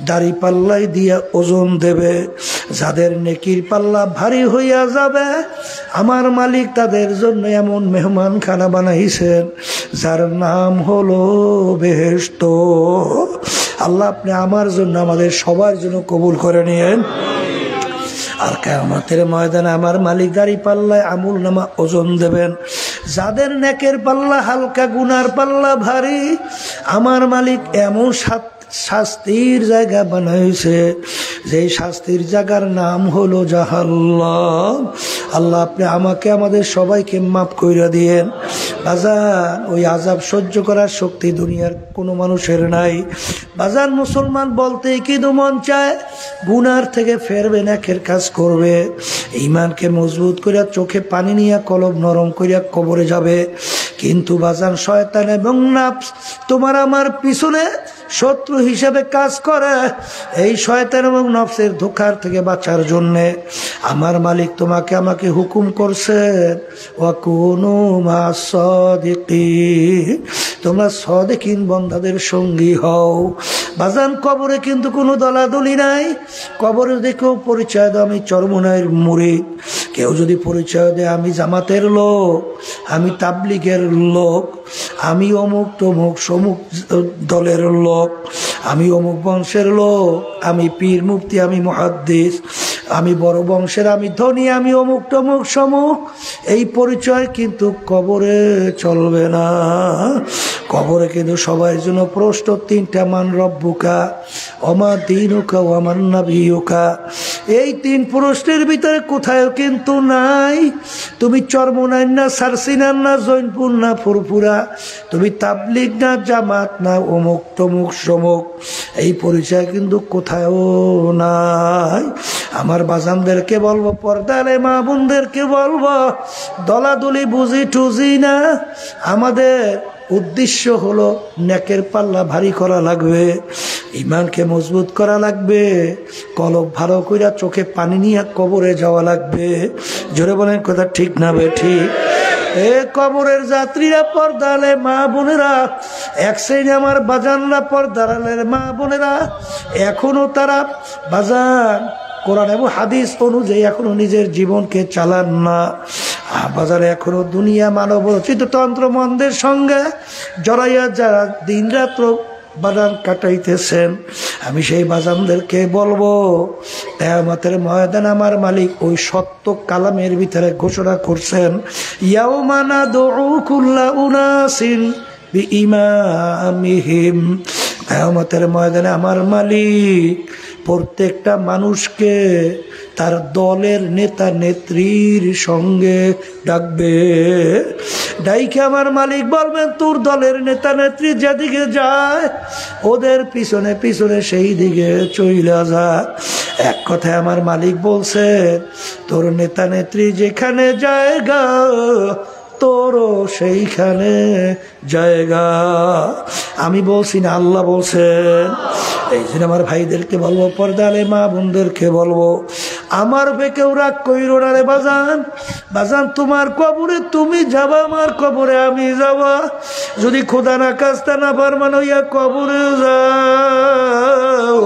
দাড়ি পাল্লাই দিয়ে ওজন দেবে। যাদের নেকির পাল্লা ভারী হইয়া যাবে, আমার মালিক তাদের জন্য এমন মেহমান খানা বানাইছেন যার নাম হলো বেহেশত। আল্লাহ আপনি আমার জন্য, আমাদের সবার জন্য কবুল করে নিয়েন। আর কিয়ামতের ময়দানে আমার মালিক দাড়ি পাল্লায় আমল নামা ওজন দেবেন। যাদের নেকের পাল্লা হালকা, গুনার পাল্লা ভারী, আমার মালিক এমন শাস্তির জায়গা বানাইছে, যেই শাস্তির জায়গার নাম হলো জাহান্নাম। আল্লাহ আপনি আমাকে, আমাদের সবাইকে মাফ কইরা দিয়েন। বাজান, ওই আযাব সহ্য করার শক্তি দুনিয়ার কোনো মানুষের নাই। বাজান, মুসলমান বলতেই কিন্তু মন চায় গুনার থেকে ফেরবে, নেকের কাজ করবে, ঈমানকে মজবুত করিয়া চোখে পানি নিয়ে কলব নরম করিয়া কবরে যাবে। কিন্তু বাজান, শয়তান এবং নফস তোমার আমার পিছনে শত্রু হিসেবে কাজ করে। এই শয়তান এবং নফসের ধোঁকার থেকে বাঁচার জন্যে আমার মালিক তোমাকে আমাকে হুকুম করছেন, ওয়াকুনু মা'আস সাদিকিন, তোমরা সাদিকিন বান্দাদের সঙ্গী হও। বাজান, কবরে কিন্তু কোনো দলাদলি নাই। কবরে যদি কেউ পরিচয় দেয় আমি চরমনাইয়ের মুরিদ, কেউ যদি পরিচয় দেয় আমি জামাতের লোক, আমি তাবলিগের লোক, আমি অমুক তমুক সমুক দলের লোক, আমি অমুক বংশের লোক, আমি পীর মুফতি, আমি মুহাদ্দিস, আমি বড় বংশের, আমি ধনী, আমি অমুক তমুক সমুক, এই পরিচয় কিন্তু কবরে চলবে না। কবরে কিন্তু সবার জন্য প্রশ্ন তিনটা, মান রব্বুকা, ওমা দীনুকা, ওয়া মান নাবিয়ুকা। এই তিন প্রশ্নের ভিতরে কোথাও কিন্তু নাই তুমি চরমনাই না, সারসিনার না, জৈনপুর না, ফুরফুরা, তুমি তাবলিগ না, জামাত না, অমুক তমুক সমুক, এই পরিচয় কিন্তু কোথাও নাই। আমার বাজানদেরকে বলবো, পর্দারে মা বোনদেরকে বলবো, দলাদলি বুঝি টুজি না। আমাদের উদ্দেশ্য হলো নেকের পাল্লা ভারী করা লাগবে, ঈমানকে মজবুত করা লাগবে, কলব ভালো কইরা চোখে পানি নিয়ে কবরে যাওয়া লাগবে। জোরে বলেন কথা ঠিক না বে ঠিক? এ কবরের যাত্রীরা, পর্দালে মা বোনেরা, এক শ্রেণী আমার বাজানরা, পর্দালের মা বোনেরা, এখনো তারা বাজান কোরআন এবং হাদিস অনুযায়ী এখনো নিজের জীবনকে চালান না। বাজারে এখনো দুনিয়া মানব চিত্ততন্ত্র মন্দের সঙ্গে জড়াইয়া যারা দিন রাত্র বাজান কাটাইতেছেন, আমি সেই বাজানদেরকে বলবো, কিয়ামতের ময়দানে আমার মালিক ওই সত্য কালামের ভিতরে ঘোষণা করছেন, ইয়াউমা নাদউ কুল্লা উনাসিন বিইমামিহিম। কিয়ামতের ময়দানে আমার মালিক প্রত্যেকটা মানুষকে তার দলের নেতা নেত্রীর সঙ্গে ডাকবে। ডাইকে আমার মালিক বলবেন, তোর দলের নেতা নেত্রী যেদিকে যায় ওদের পিছনে পিছনে সেই দিকে চইলা যা। এক কথায় আমার মালিক বলছে, তোর নেতা নেত্রী যেখানে জায়গা তোরও সেইখানে জায়গা। আমি বলছি না, আল্লাহ বলছেন। এই জন্য আমার ভাইদেরকে বলবো, পর্দালে মা বোনদেরকে বলবো, আমার কেউ রাগ কইরো না রে বাজান। বাজান, তোমার কবরে তুমি যাবা, আমার কবরে আমি যাবা। যদি খোদা না কাস্তা না ফরমান হইয়া কবরে যাও,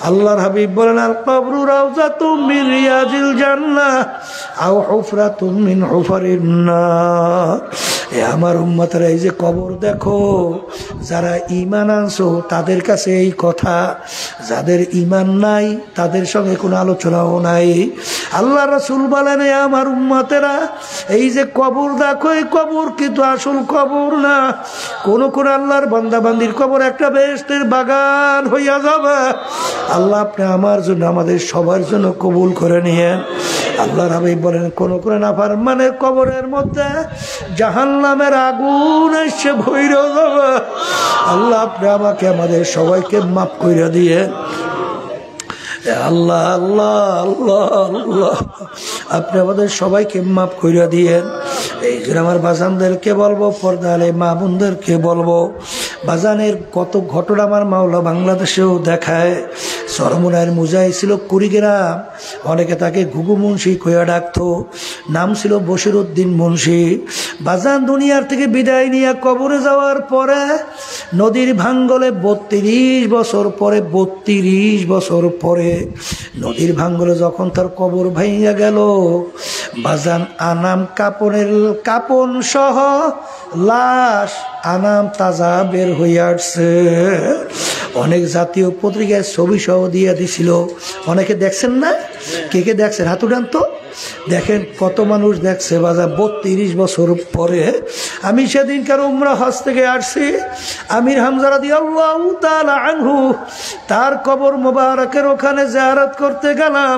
আল্লাহর হাবিব বলেন, আল কবরু রাউযাতুম মিন রিয়াজিল জান্নাহ আও হুফরাতুম মিন হুফারিন নার। এ আমার উম্মতেরা, এই যে কবর দেখো, যারা ঈমান আনছো তাদের কাছে এই কথা, যাদের ঈমান নাই তাদের সঙ্গে কোনো আলোচনাও নাই। আল্লাহ রাসূল বলেন, এ আমার উম্মতেরা, এই যে কবর দেখো, এই কবর কিন্তু আসল কবর না। কোন কোন আল্লাহর বান্দা বান্দির কবর একটা বেহেশতের বাগান হইয়া যাবে। আল্লাহ আপনি আমার জন্য, আমাদের সবার জন্য কবুল করে নিয়েন। আল্লাহর হাবিব বলেন, কোন কোন নাফরমানের কবরের মধ্যে জাহান্নামের আগুন এসে ভইরা যাবে। আল্লাহ আপনি আমাকে, আমাদের সবাইকে মাফ কইরা দিয়ে। আল্লাহ আল্লাহ আল্লাহ আল্লাহ, আপনি আমাদের সবাইকে মাফ কইরা দিয়েন। এই জন্য আমার বাজানদেরকে বলবো, পর্দালে মা বোনদেরকে বলবো, বাজানের কত ঘটনা আমার মাওলা বাংলাদেশেও দেখায়। চরমনায়ের মুজাহি ছিল কুড়িগ্রাম, অনেকে তাকে ঘুঘু মুন্সি কইয়া ডাকতো, নাম ছিল বশিরউদ্দিন মুন্সি। বাজান দুনিয়ার থেকে বিদায় নিয়ে কবরে যাওয়ার পরে নদীর ভাঙ্গলে 32 বছর পরে 32 বছর পরে নদীর ভাঙ্গলে যখন তার কবর ভাইয়া গেল, বাজান আনাম কাপন সহ লাশ আনাম তাজা বের হইয়া আসছে। অনেক জাতীয় পত্রিকায় ছবি সহ দিয়ে দিছিল, অনেকে দেখছেন না? কে কে দেখছেন হাত উঠান তো, দেখেন কত মানুষ দেখছে। বাজার 32 বছর পরে আমি সেদিনকার উমরা হজ থেকে আসছি, আমির হামজা রাদিয়াল্লাহু তাআলা আনহু তার কবর মোবারকের ওখানে জিয়ারত করতে গেলাম।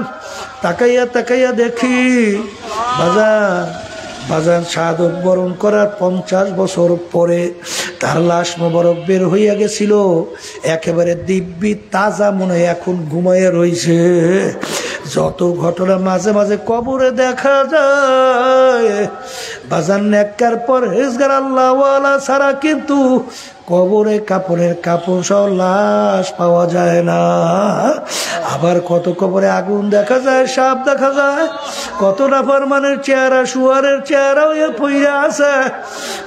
তাকাইয়া দেখি বাজান শাহাদত বরণ করার 50 বছর পরে তার লাশ মোবারক বের হইয়া গেছিল, একেবারে দিব্যি তাজা, মনে হয় এখন ঘুমাইয়া রইছে। যত ঘটনা মাঝে মাঝে কবরে দেখা যায়, বাজান নেককার পরহেজগার আল্লাহওয়ালা ছাড়া কিন্তু কবরে কাপড়ের কাপড় সহ লাশ পাওয়া যায় না। আবার কত কবরে আগুন দেখা যায়, সাপ দেখা যায়, কত নাফরমানের চেহারা শুয়ারের চেহারা হয়ে পইরা আছে।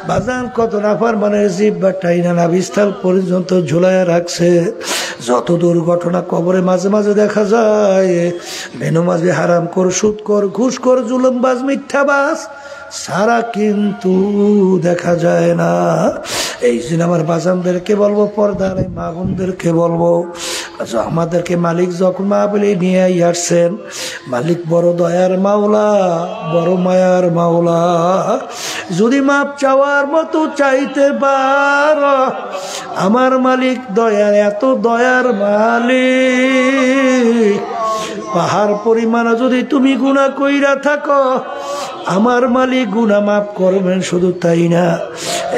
বাজান কত নাফরমানের জিহ্বা টাইনা নাভিস্থল পর্যন্ত ঝুলাইয়া রাখছে। যত দুর্ঘটনা কবরে মাঝে মাঝে দেখা যায়, বেনমাজি, হারামখোর, সুদখোর, ঘুষখোর, জুলুমবাজ, মিথ্যাবাজ সারা কিন্তু দেখা যায় না। এই জন্য আমার বাজানদেরকে বলবো, পর্দার মা বোনদেরকে বলবো, আমাদেরকে মালিক যখন মা বলে নিয়ে আসছেন, মালিক বড় দয়ার মাওলা, বড় মায়ার মাওলা। যদি মাপ চাওয়ার মতো চাইতে পারো, আমার মালিক দয়ার, এত দয়ার মালিক, পাহাড় পরিমাণ যদি তুমি গুনাহ কইরা থাকো, আমার মালিক গুনাহ মাফ করবেন। শুধু তাই না,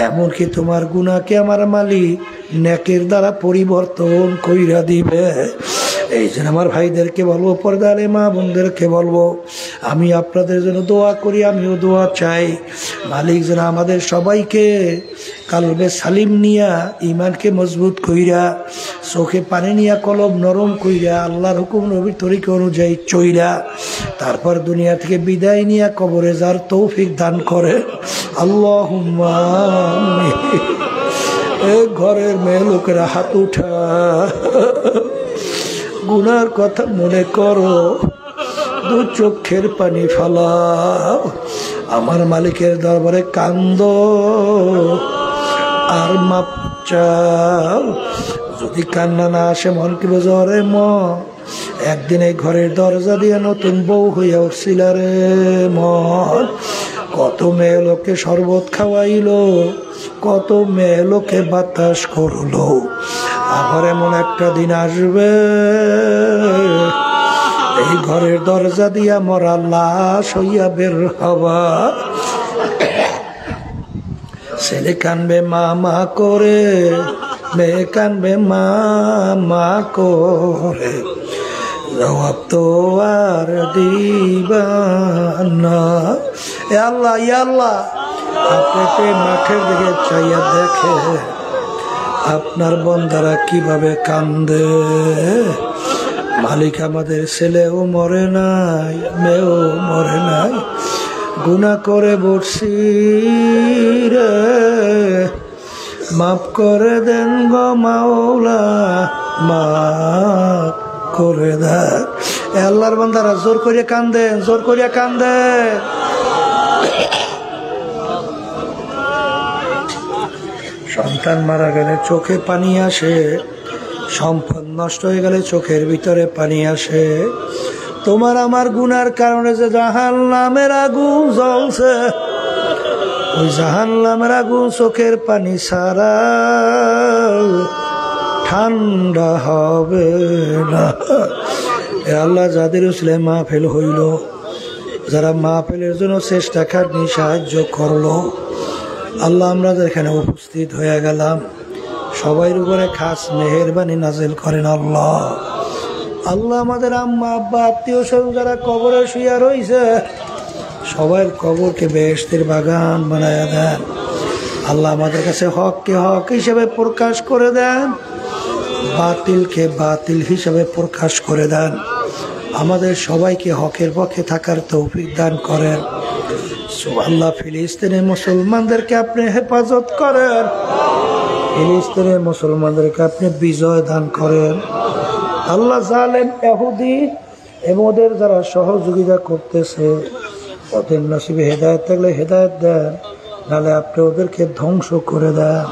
এমনকি তোমার গুনাহকে আমার মালিক নেকের দ্বারা পরিবর্তন কইরা দিবে। এই জন্য আমার ভাইদেরকে বলবো, পর্দার মা বোনদেরকে বলবো, আমি আপনাদের জন্য দোয়া করি, আমিও দোয়া চাই। মালিক যেন আমাদের সবাইকে কালবে সালিম নিয়া, ইমানকে মজবুত কইরা, চোখে পানি নিয়া, কলব নরম কইরা, আল্লাহর হুকুম নবীর তরিকা অনুযায়ী চইরা, তারপর দুনিয়া থেকে বিদায় নিয়া কবরে যার তৌফিক দান করে। আল্লাহুম্মা আমিন। ঘরের মেয়ে লোকেরা হাত উঠা, গুনার কথা মনে করো, দু চোখের পানি ফালাও, আমার মালিকের দরবারে কান্দ আর মাপ চাও। যদি কান্না না আসে, মন কি বোঝরে একদিন এই ঘরের দরজা দিয়ে নতুন বউ হইয়া উঠছিল রে মন। কত মেয়ে লোকে শরবত খাওয়াইলো, কত মেয়ে লোকে বাতাস করলো। আবার এমন একটা দিন আসবে, এই ঘরের দরজা দিয়া মরা লাশ হইয়া বের হবা। ছেলে কানবে মামা করে, মেয়ে কানবে মামা করে, জবাব তো আর দিবা না। এ আল্লাহ, ইয়া আল্লাহ, আপনি মাঠের দিকে চাইয়া দেখে আপনার বন্দারা কিভাবে কান্দে। মালিক আমাদের ছেলেও মরে নাই, মেয়েও মরে নাই, গুনাহ করে বসছি রে, মাফ করে দেন গো মাওলা, মাফ করে দেন। আল্লাহর বান্দারা জোর করিয়া কান্দেন, জোর করিয়া কান্দেন। সন্তান মারা গেলে চোখে পানি আসে, সম্পদ নষ্ট হয়ে গেলে চোখের ভিতরে পানি আসে। তোমার আমার গুনার কারণে যে জাহান্নামের আগুন জ্বলছে, ওই জাহান্নামের আগুন চোখের পানি ছাড়া ঠান্ডা হবে না। আল্লাহ যাদের উসলে মাহফিল হইল, যারা মাহফিলের জন্য চেষ্টা খাটনি সাহায্য করলো, আল্লাহ আমরা এখানে উপস্থিত হয়ে গেলাম, সবাইয়ের উপরে খাস মেহেরবানি নাজিল করেন আল্লাহ। আল্লাহ আমাদের আম্মা আব্বা আত্মীয় স্বজন যারা কবরে শুইয়া রয়েছে, সবার কবরকে বেহেশতের বাগান বানায়া দেন। আল্লাহ আমাদের কাছে হককে হক হিসেবে প্রকাশ করে দেন। বাতিলকে বাতিল হিসাবে প্রকাশ করে দেন, আমাদের সবাইকে হকের পক্ষে থাকার তৌফিক দান করেন। আল্লাহ ফিলিস্তিনের মুসলমানদেরকে আপনি হেফাজত করেন, ফিলিস্তিনের মুসলমানদেরকে আপনি বিজয় দান করেন। আল্লাহ জালেম ইহুদি এবং ওদের যারা সহযোগিতা করতেছে ওদের নসিবে হেদায়েত থাকলে হেদায়েত দেন, নাহলে আপনি ওদেরকে ধ্বংস করে দেন।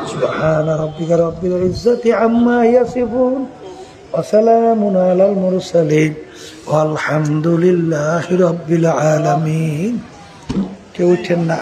সুবহানা রাব্বিকা রাব্বিল ইজ্জাতি আম্মা ইয়াসিফুন ওয়া সালামুন আলাল মুরসালিন ওয়ালহামদুলিল্লাহি রাব্বিল আলামিন। কেউ উঠেন না।